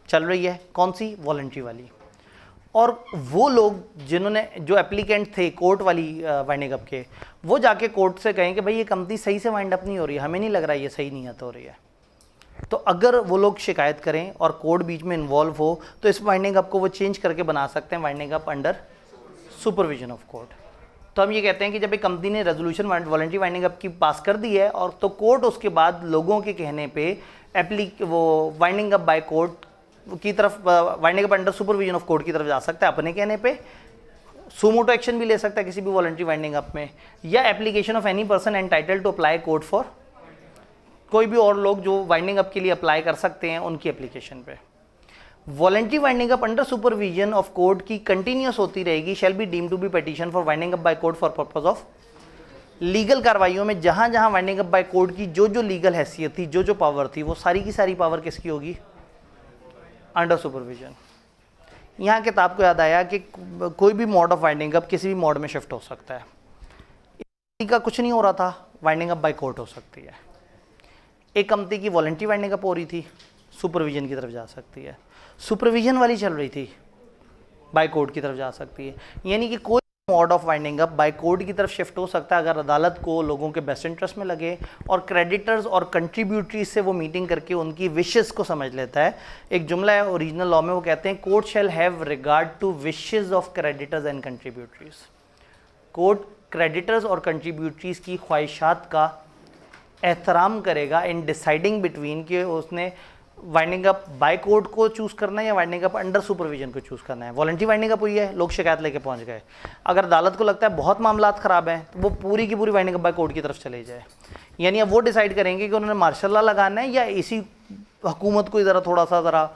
चल रही है, कौन सी, वॉलंटरी वाली। और वो लोग जिन्होंने जो एप्लीकेंट थे कोर्ट वाली वाइंडिंग अप के, वो जाके कोर्ट से कहें कि भाई ये कंपनी सही से वाइंड अप नहीं हो रही है, हमें नहीं लग रहा है ये सही नहीं हो रही है। तो अगर वो लोग शिकायत करें और कोर्ट बीच में इन्वॉल्व हो तो इस वाइंडिंग अप को वो चेंज करके बना सकते हैं winding up under supervision of court. तो हम ये कहते हैं कि जब एक कंपनी ने रेजोल्यूशन वॉलंटरी वाइंडिंग अप की पास कर दी है और तो कोर्ट उसके बाद लोगों के कहने पे वो वाइंडिंग अप बाय कोर्ट की तरफ, winding up under supervision of court की तरफ जा सकता है अपने कहने पे। सुमोटो एक्शन भी ले सकता है किसी भी वॉलंटरी वाइंडिंग अप में, या application of any person entitled to apply court for, कोई भी और लोग जो वाइंडिंग अप के लिए अप्लाई कर सकते हैं उनकी एप्लीकेशन पे। Voluntary winding up under supervision of court की कंटिन्यूस होती रहेगी, shall be deem to be petition for winding up by court for purpose of legal कार्रवाइयों में जहां जहां वाइंडिंग अप बाय कोर्ट की जो जो लीगल हैसियत थी, जो जो पावर थी, वो सारी की सारी पावर किसकी होगी, अंडर सुपरविजन। यहाँ किताब को याद आया कि कोई भी मोड ऑफ वाइंडिंग अप किसी भी मोड में शिफ्ट हो सकता है। का कुछ नहीं हो रहा था, वाइंडिंग अप बाय कोर्ट हो सकती है। एक कंपनी की वॉलंटरी वाइंडिंग अप हो रही थी, सुपरविजन की तरफ जा सकती है। सुपरविजन वाली चल रही थी, बाय कोर्ट की तरफ जा सकती है। यानी कि कोई mode of winding up by court की तरफ शिफ्ट हो सकता है अगर अदालत को लोगों के बेस्ट इंटरेस्ट में लगे और क्रेडिटर्स और कंट्रीब्यूटरीज से वो मीटिंग करके उनकी विशेस को समझ लेता है। एक जुमला है ओरिजिनल लॉ में, वो कहते हैं court shall have regard to wishes of creditors and contributories. Court creditors और कंट्रीब्यूटरीज की ख्वाहिशात का एहतराम करेगा इन डिसाइडिंग बिटवीन कि उसने वाइंडिंग अप बाय कोर्ट को चूज़ करना है या वाइंडिंग अप अंडर सुपरविजन को चूज़ करना है। वॉलंटरी वाइंडिंग अप हुई है, लोग शिकायत लेके पहुंच गए। अगर अदालत को लगता है बहुत मामलात ख़राब हैं तो वो पूरी की पूरी वाइंडिंग अप बाय कोर्ट की तरफ चले जाए। यानी अब वो डिसाइड करेंगे कि उन्होंने मार्शल लॉ लगाना है या इसी हुकूमत को ज़रा थोड़ा सा ज़रा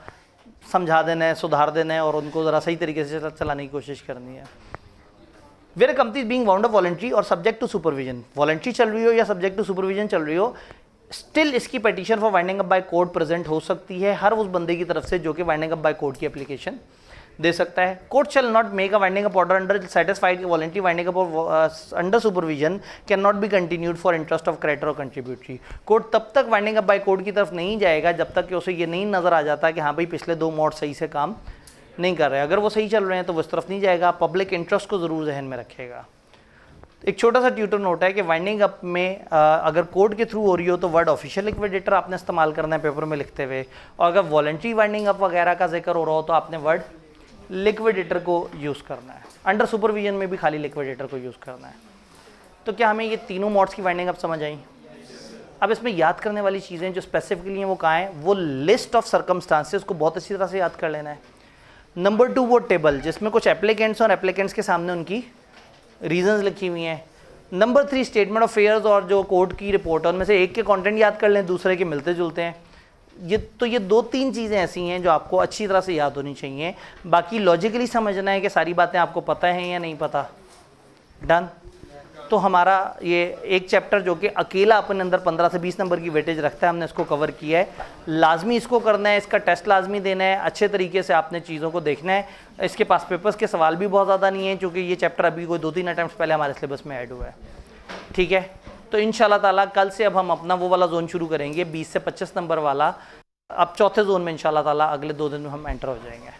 समझा देना है, सुधार देना है और उनको ज़रा सही तरीके से चलाने की कोशिश करनी है। Where company being wound up voluntary और सब्जेक्ट टू सुपरविजन, वॉलंटरी चल रही हो या सब्जेक्ट टू सुपरविजन चल रही हो, स्टिल इसकी petition for winding up by court present हो सकती है हर उस बंदे की तरफ से जो कि वाइंडिंग अप बाय कोर्ट की एप्लीकेशन दे सकता है। Court shall not make a winding up order under satisfied voluntary winding up under supervision can not be continued for interest of creditor और कंट्रीब्यूटरी। कोर्ट तब तक वाइंडिंग अप बाय कोर्ट की तरफ नहीं जाएगा जब तक कि उसे ये नहीं नजर आ जाता कि हाँ भाई पिछले 2 मोड सही से काम नहीं कर रहे। अगर वो सही चल रहे हैं तो वो इस तरफ नहीं जाएगा, पब्लिक इंटरेस्ट को जरूर जहन में रखेगा। एक छोटा सा ट्यूटर नोट है कि वाइंडिंग अप में अगर कोर्ट के थ्रू हो रही हो तो वर्ड ऑफिशियल लिक्विडेटर आपने इस्तेमाल करना है पेपर में लिखते हुए, और अगर वॉलंटरी वाइंडिंग अप वगैरह का जिक्र हो रहा हो तो आपने वर्ड लिक्विडेटर को यूज़ करना है। अंडर सुपरविजन में भी खाली लिक्विडेटर को यूज़ करना है। तो क्या हमें ये तीनों मोड्स की वाइंडिंग अप समझ आई? अब इसमें याद करने वाली चीज़ें जो स्पेसिफिकली हैं वो कहाँ हैं, वो लिस्ट ऑफ सर्कमस्टांसेस को बहुत अच्छी तरह से याद कर लेना है। नंबर 2 वो टेबल जिसमें कुछ एप्लीकेंट्स और एप्लीकेंट्स के सामने उनकी रीजंस लिखी हुई हैं। नंबर 3 स्टेटमेंट ऑफ फेयर्स और जो कोर्ट की रिपोर्ट है उनमें से एक के कंटेंट याद कर लें, दूसरे के मिलते जुलते हैं। ये 2-3 चीज़ें ऐसी हैं जो आपको अच्छी तरह से याद होनी चाहिए। बाकी लॉजिकली समझना है कि सारी बातें आपको पता हैं या नहीं पता। डन। तो हमारा ये एक चैप्टर जो कि अकेला अपने अंदर 15 से 20 नंबर की वेटेज रखता है, हमने इसको कवर किया है। लाजमी इसको करना है, इसका टेस्ट लाजमी देना है, अच्छे तरीके से आपने चीज़ों को देखना है। इसके पास पेपर्स के सवाल भी बहुत ज़्यादा नहीं है, क्योंकि ये चैप्टर अभी कोई 2-3 अटैम्प्ट पहले हमारे सिलेबस में ऐड हुआ है। ठीक है, तो इंशाल्लाह ताला कल से अब हम अपना वो वाला जोन शुरू करेंगे 20 से 25 नंबर वाला। अब चौथे जोन में इंशाल्लाह ताला अगले 2 दिन में हम एंटर हो जाएंगे।